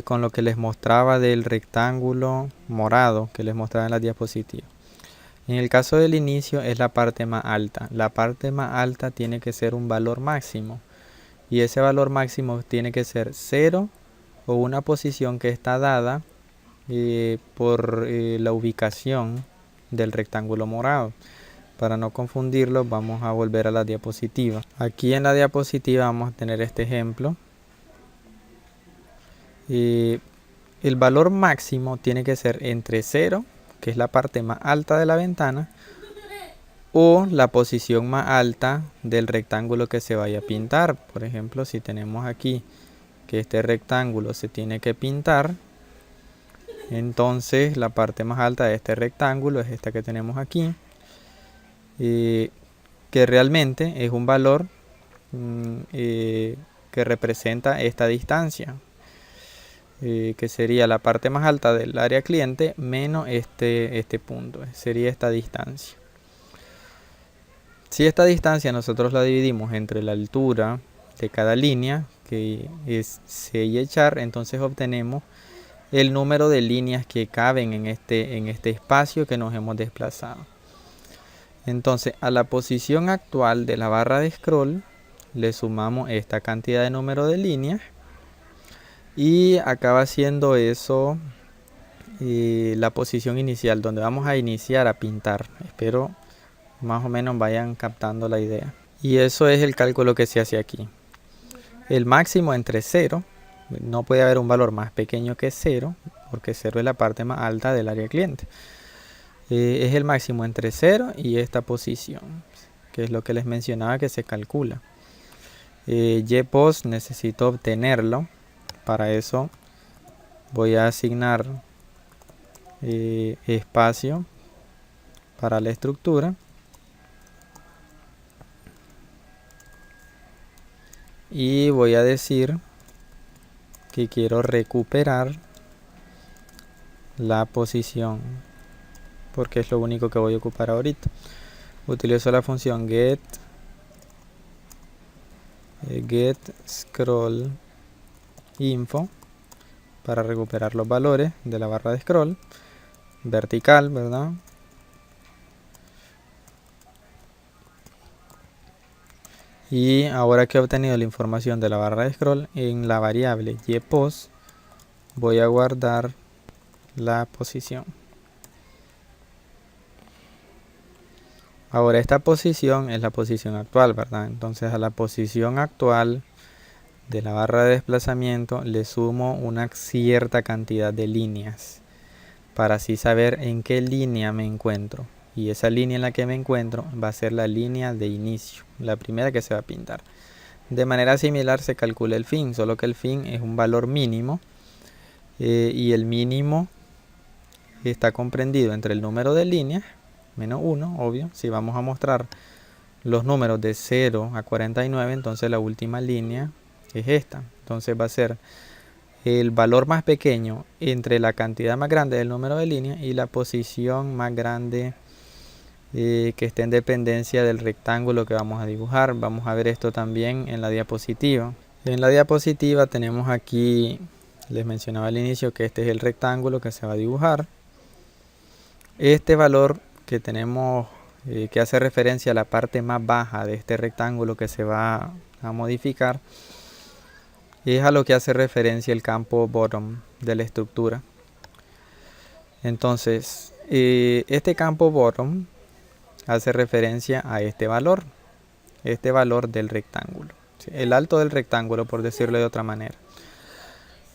con lo que les mostraba del rectángulo morado que les mostraba en la diapositiva. En el caso del inicio es la parte más alta. La parte más alta tiene que ser un valor máximo. Y ese valor máximo tiene que ser 0 o una posición que está dada por la ubicación del rectángulo morado. Para no confundirlo, vamos a volver a la diapositiva. Aquí en la diapositiva vamos a tener este ejemplo. El valor máximo tiene que ser entre 0, que es la parte más alta de la ventana, o la posición más alta del rectángulo que se vaya a pintar. Por ejemplo, si tenemos aquí que este rectángulo se tiene que pintar, entonces la parte más alta de este rectángulo es esta que tenemos aquí, que realmente es un valor que representa esta distancia, que sería la parte más alta del área cliente menos este punto, sería esta distancia. Si esta distancia nosotros la dividimos entre la altura de cada línea, que es C y echar, entonces obtenemos el número de líneas que caben en este espacio que nos hemos desplazado. Entonces a la posición actual de la barra de scroll le sumamos esta cantidad de número de líneas y acaba siendo eso la posición inicial donde vamos a iniciar a pintar. Espero más o menos vayan captando la idea. Y eso es el cálculo que se hace aquí. El máximo entre 0, no puede haber un valor más pequeño que 0, porque 0 es la parte más alta del área cliente. Es el máximo entre 0 y esta posición, que es lo que les mencionaba que se calcula. YPOS necesito obtenerlo. Para eso voy a asignar espacio para la estructura. Y voy a decir que quiero recuperar la posición, porque es lo único que voy a ocupar ahorita. Utilizo la función get scroll info para recuperar los valores de la barra de scroll vertical, ¿verdad? Y ahora que he obtenido la información de la barra de scroll, en la variable yPos voy a guardar la posición. Ahora esta posición es la posición actual, ¿verdad? Entonces a la posición actual de la barra de desplazamiento le sumo una cierta cantidad de líneas para así saber en qué línea me encuentro. Y esa línea en la que me encuentro va a ser la línea de inicio, la primera que se va a pintar. De manera similar se calcula el fin, solo que el fin es un valor mínimo y el mínimo está comprendido entre el número de líneas, menos 1, obvio. Si vamos a mostrar los números de 0 a 49, entonces la última línea es esta. Entonces va a ser el valor más pequeño entre la cantidad más grande del número de líneas y la posición más grande que esté en dependencia del rectángulo que vamos a dibujar. Vamos a ver esto también en la diapositiva. En la diapositiva tenemos aquí, les mencionaba al inicio que este es el rectángulo que se va a dibujar. Este valor que tenemos que hace referencia a la parte más baja de este rectángulo que se va a modificar es a lo que hace referencia el campo bottom de la estructura. Entonces, este campo bottom hace referencia a este valor del rectángulo, ¿sí? El alto del rectángulo, por decirlo de otra manera.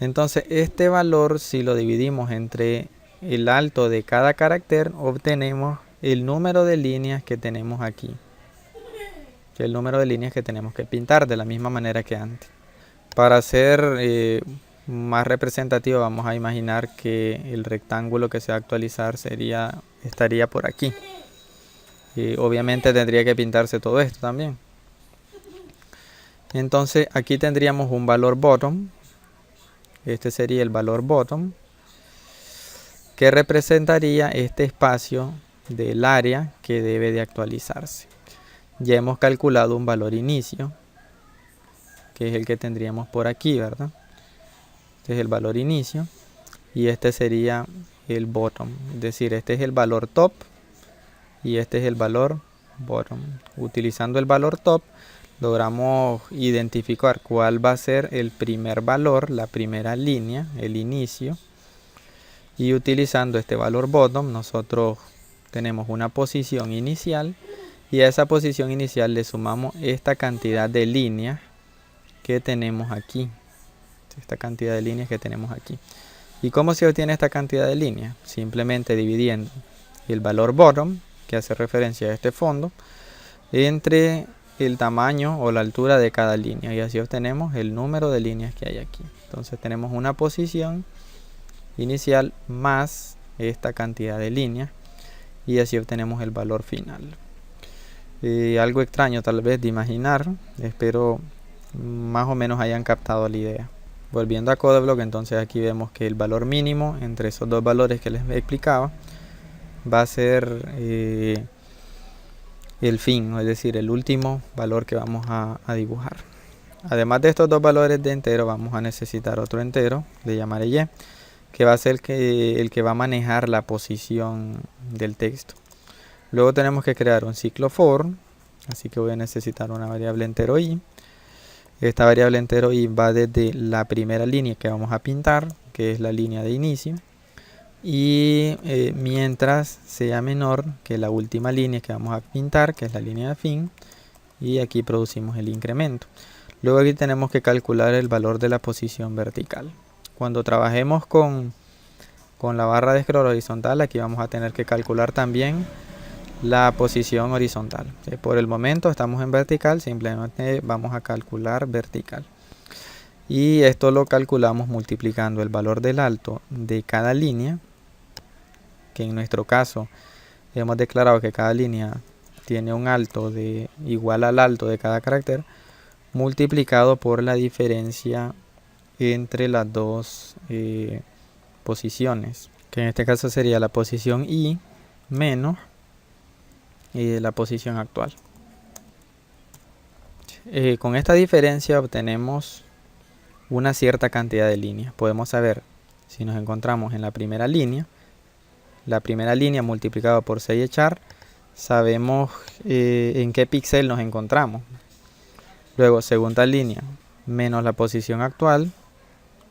Entonces, este valor, si lo dividimos entre el alto de cada carácter, obtenemos el número de líneas que tenemos aquí. El número de líneas que tenemos que pintar de la misma manera que antes. Para ser más representativo, vamos a imaginar que el rectángulo que se va a actualizar estaría por aquí. Y obviamente tendría que pintarse todo esto también. Entonces aquí tendríamos un valor bottom. Este sería el valor bottom, que representaría este espacio del área que debe de actualizarse. Ya hemos calculado un valor inicio, que es el que tendríamos por aquí, ¿verdad? Este es el valor inicio y este sería el bottom, es decir, este es el valor top y este es el valor bottom. Utilizando el valor top logramos identificar cuál va a ser el primer valor, la primera línea, el inicio, y utilizando este valor bottom nosotros tenemos una posición inicial y a esa posición inicial le sumamos esta cantidad de líneas que tenemos aquí. Esta cantidad de líneas que tenemos aquí. ¿Y cómo se obtiene esta cantidad de líneas? Simplemente dividiendo el valor bottom, que hace referencia a este fondo, entre el tamaño o la altura de cada línea, y así obtenemos el número de líneas que hay aquí. Entonces tenemos una posición inicial más esta cantidad de líneas y así obtenemos el valor final. Algo extraño tal vez de imaginar, espero más o menos hayan captado la idea. Volviendo a Codeblock, entonces aquí vemos que el valor mínimo entre esos dos valores que les explicaba va a ser el fin, es decir, el último valor que vamos a dibujar. Además de estos dos valores de entero, vamos a necesitar otro entero, le llamaré y, que va a ser el que va a manejar la posición del texto. Luego tenemos que crear un ciclo for, así que voy a necesitar una variable entero i. Esta variable entero i va desde la primera línea que vamos a pintar, que es la línea de inicio, y mientras sea menor que la última línea que vamos a pintar, que es la línea de fin, y aquí producimos el incremento. Luego aquí tenemos que calcular el valor de la posición vertical. Cuando trabajemos con la barra de scroll horizontal, aquí vamos a tener que calcular también la posición horizontal. Por el momento estamos en vertical, simplemente vamos a calcular vertical. Y esto lo calculamos multiplicando el valor del alto de cada línea, que en nuestro caso hemos declarado que cada línea tiene un alto igual al alto de cada carácter, multiplicado por la diferencia entre las dos posiciones, que en este caso sería la posición i menos la posición actual. Con esta diferencia obtenemos una cierta cantidad de líneas. Podemos saber si nos encontramos en la primera línea multiplicado por 6 echar, sabemos en qué píxel nos encontramos. Luego segunda línea menos la posición actual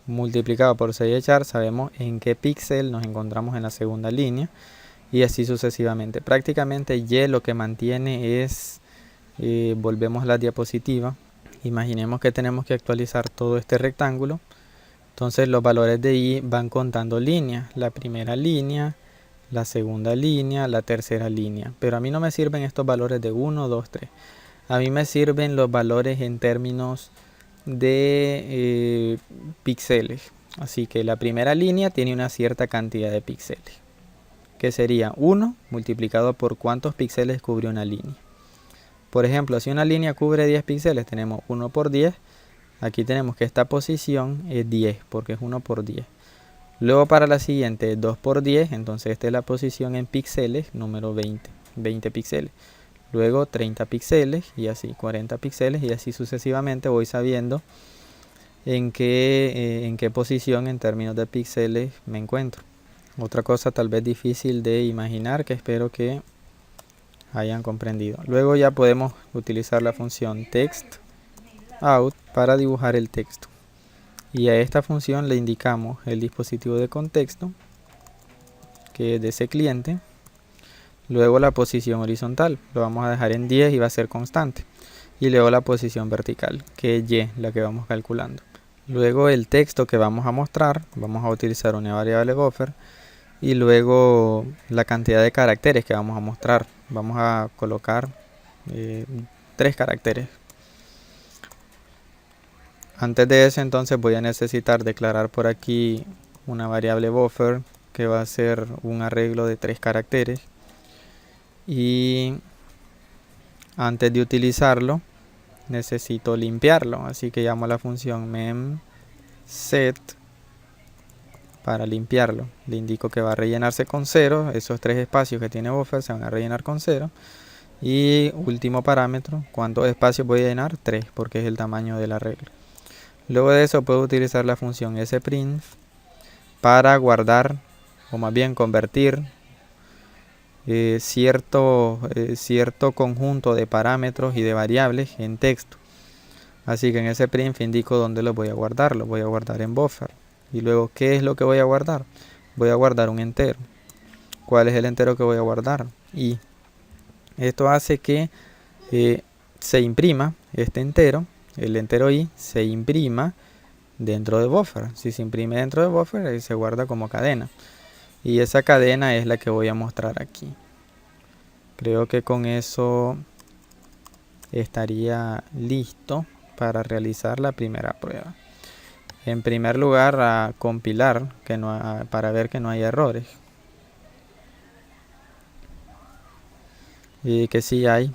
multiplicado por 6 echar, sabemos en qué píxel nos encontramos en la segunda línea. Y así sucesivamente. Prácticamente y lo que mantiene es, volvemos a la diapositiva, imaginemos que tenemos que actualizar todo este rectángulo. Entonces los valores de i van contando líneas, la primera línea, la segunda línea, la tercera línea. Pero a mí no me sirven estos valores de 1, 2, 3. A mí me sirven los valores en términos de píxeles. Así que la primera línea tiene una cierta cantidad de píxeles, que sería 1 multiplicado por cuántos píxeles cubre una línea. Por ejemplo, si una línea cubre 10 píxeles, tenemos 1 por 10. Aquí tenemos que esta posición es 10, porque es 1 por 10. Luego para la siguiente, 2 por 10, entonces esta es la posición en píxeles, número 20 píxeles. Luego 30 píxeles y así 40 píxeles y así sucesivamente voy sabiendo en qué posición en términos de píxeles me encuentro. Otra cosa tal vez difícil de imaginar, que espero que hayan comprendido. Luego ya podemos utilizar la función textOut para dibujar el texto. Y a esta función le indicamos el dispositivo de contexto que es de ese cliente. Luego la posición horizontal, lo vamos a dejar en 10 y va a ser constante. Y luego la posición vertical, que es Y, la que vamos calculando. Luego el texto que vamos a mostrar, vamos a utilizar una variable buffer. Y luego la cantidad de caracteres que vamos a mostrar. Vamos a colocar 3 caracteres. Antes de eso entonces voy a necesitar declarar por aquí una variable buffer que va a ser un arreglo de 3 caracteres. Y antes de utilizarlo necesito limpiarlo, así que llamo a la función memSet para limpiarlo. Le indico que va a rellenarse con 0, esos 3 espacios que tiene buffer se van a rellenar con 0. Y último parámetro, ¿cuántos espacios voy a llenar? 3, porque es el tamaño del arreglo. Luego de eso puedo utilizar la función sprint para guardar, o más bien convertir cierto conjunto de parámetros y de variables en texto. Así que en ese print indico dónde lo voy a guardar. Lo voy a guardar en buffer. Y luego, ¿qué es lo que voy a guardar? Voy a guardar un entero. ¿Cuál es el entero que voy a guardar? Y esto hace que se imprima este entero, el entero i, se imprima dentro de buffer. Si se imprime dentro de buffer, se guarda como cadena. Y esa cadena es la que voy a mostrar aquí. Creo que con eso estaría listo para realizar la primera prueba. En primer lugar, a compilar para ver que no hay errores. Y que sí hay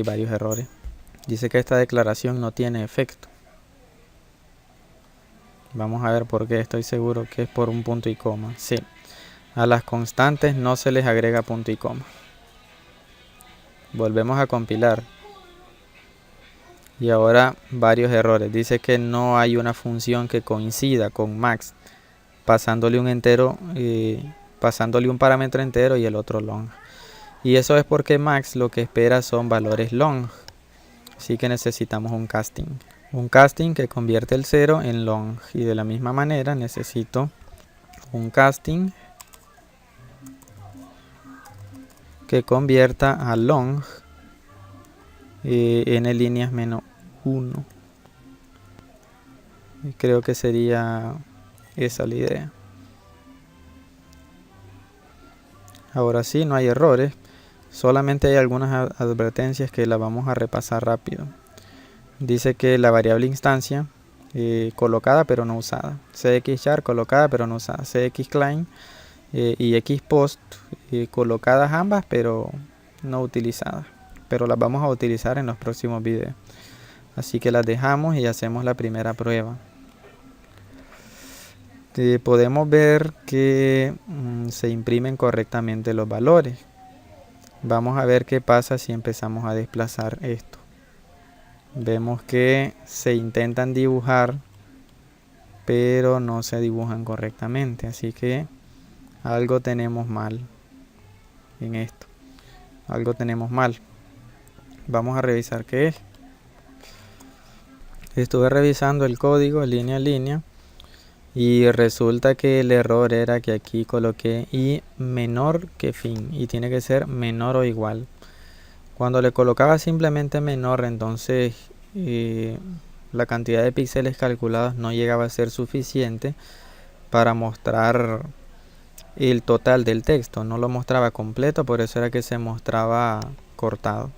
varios errores. Dice que esta declaración no tiene efecto. Vamos a ver por qué. Estoy seguro que es por un punto y coma. Sí. A las constantes no se les agrega punto y coma. Volvemos a compilar. Y ahora varios errores. Dice que no hay una función que coincida con max, pasándole un entero, pasándole un parámetro entero y el otro long. Y eso es porque max lo que espera son valores long. Así que necesitamos un casting. Un casting que convierte el 0 en long. Y de la misma manera necesito un casting que convierta a long n líneas menos 1. Y creo que sería esa la idea. Ahora sí, no hay errores. Solamente hay algunas advertencias que las vamos a repasar rápido. Dice que la variable instancia colocada pero no usada. cxchar colocada pero no usada. cxclaim y xpost colocadas ambas pero no utilizadas. Pero las vamos a utilizar en los próximos videos. Así que las dejamos y hacemos la primera prueba. Podemos ver que se imprimen correctamente los valores. Vamos a ver qué pasa si empezamos a desplazar esto. Vemos que se intentan dibujar, pero no se dibujan correctamente. Así que algo tenemos mal en esto. Algo tenemos mal. Vamos a revisar qué es. Estuve revisando el código línea a línea y resulta que el error era que aquí coloqué i menor que fin y tiene que ser menor o igual. Cuando le colocaba simplemente menor, entonces la cantidad de píxeles calculados no llegaba a ser suficiente para mostrar el total del texto. No lo mostraba completo, por eso era que se mostraba cortado.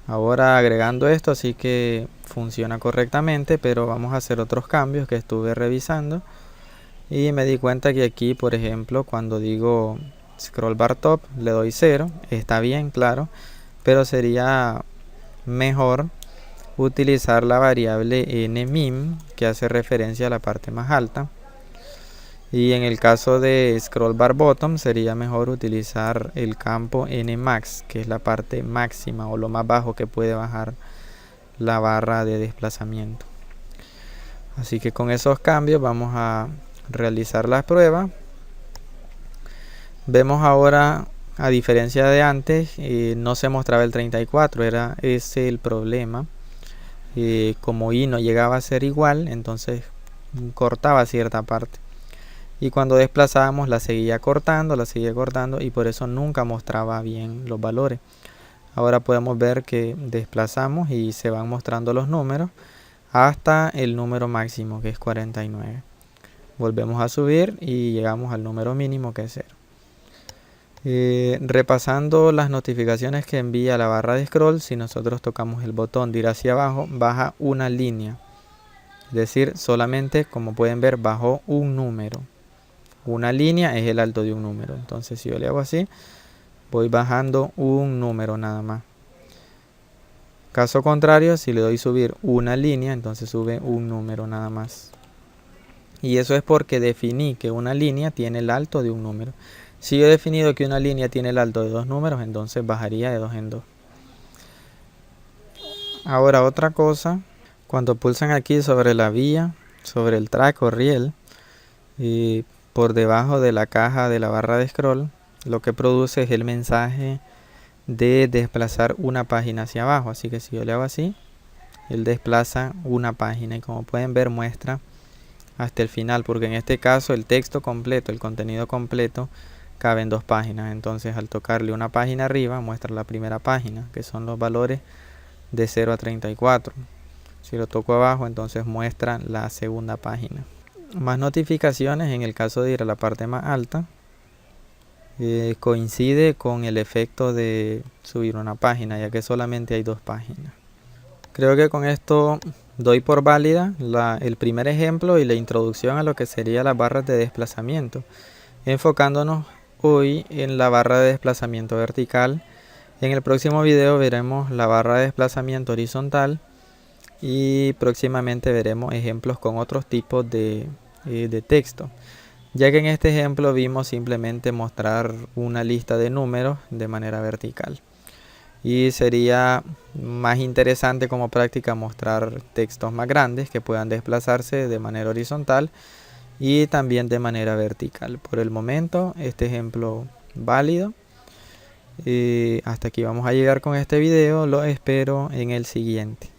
Ahora agregando esto, así que funciona correctamente, pero vamos a hacer otros cambios que estuve revisando y me di cuenta que aquí, por ejemplo, cuando digo scroll bar top le doy 0, está bien, claro, pero sería mejor utilizar la variable nmin que hace referencia a la parte más alta. Y en el caso de scroll bar bottom sería mejor utilizar el campo nmax, que es la parte máxima o lo más bajo que puede bajar la barra de desplazamiento. Así que con esos cambios vamos a realizar la prueba. Vemos ahora, a diferencia de antes, no se mostraba el 34, era ese el problema. Como i no llegaba a ser igual, entonces cortaba cierta parte. y cuando desplazábamos la seguía cortando y por eso nunca mostraba bien los valores. Ahora podemos ver que desplazamos y se van mostrando los números hasta el número máximo, que es 49. Volvemos a subir y llegamos al número mínimo, que es 0. Repasando las notificaciones que envía la barra de scroll, si nosotros tocamos el botón de ir hacia abajo, baja una línea. Es decir, solamente, como pueden ver, bajó un número. Una línea es el alto de un número. Entonces, si yo le hago así, voy bajando un número nada más. Caso contrario, si le doy subir una línea, entonces sube un número nada más. Y eso es porque definí que una línea tiene el alto de un número. Si yo he definido que una línea tiene el alto de 2 números, entonces bajaría de 2 en 2. Ahora otra cosa, cuando pulsan aquí sobre la vía, sobre el track o riel, y por debajo de la caja de la barra de scroll, lo que produce es el mensaje de desplazar una página hacia abajo. Así que si yo le hago así, él desplaza una página y como pueden ver muestra hasta el final, porque en este caso el texto completo, el contenido completo cabe en 2 páginas. Entonces al tocarle una página arriba muestra la primera página, que son los valores de 0 a 34. Si lo toco abajo, entonces muestra la segunda página. Más notificaciones en el caso de ir a la parte más alta. Coincide con el efecto de subir una página, ya que solamente hay 2 páginas. Creo que con esto doy por válida el primer ejemplo y la introducción a lo que sería las barras de desplazamiento, enfocándonos hoy en la barra de desplazamiento vertical. En el próximo video veremos la barra de desplazamiento horizontal y próximamente veremos ejemplos con otros tipos de texto, ya que en este ejemplo vimos simplemente mostrar una lista de números de manera vertical. Y sería más interesante como práctica mostrar textos más grandes que puedan desplazarse de manera horizontal y también de manera vertical. Por el momento, este ejemplo válido. Hasta aquí vamos a llegar con este video. Lo espero en el siguiente.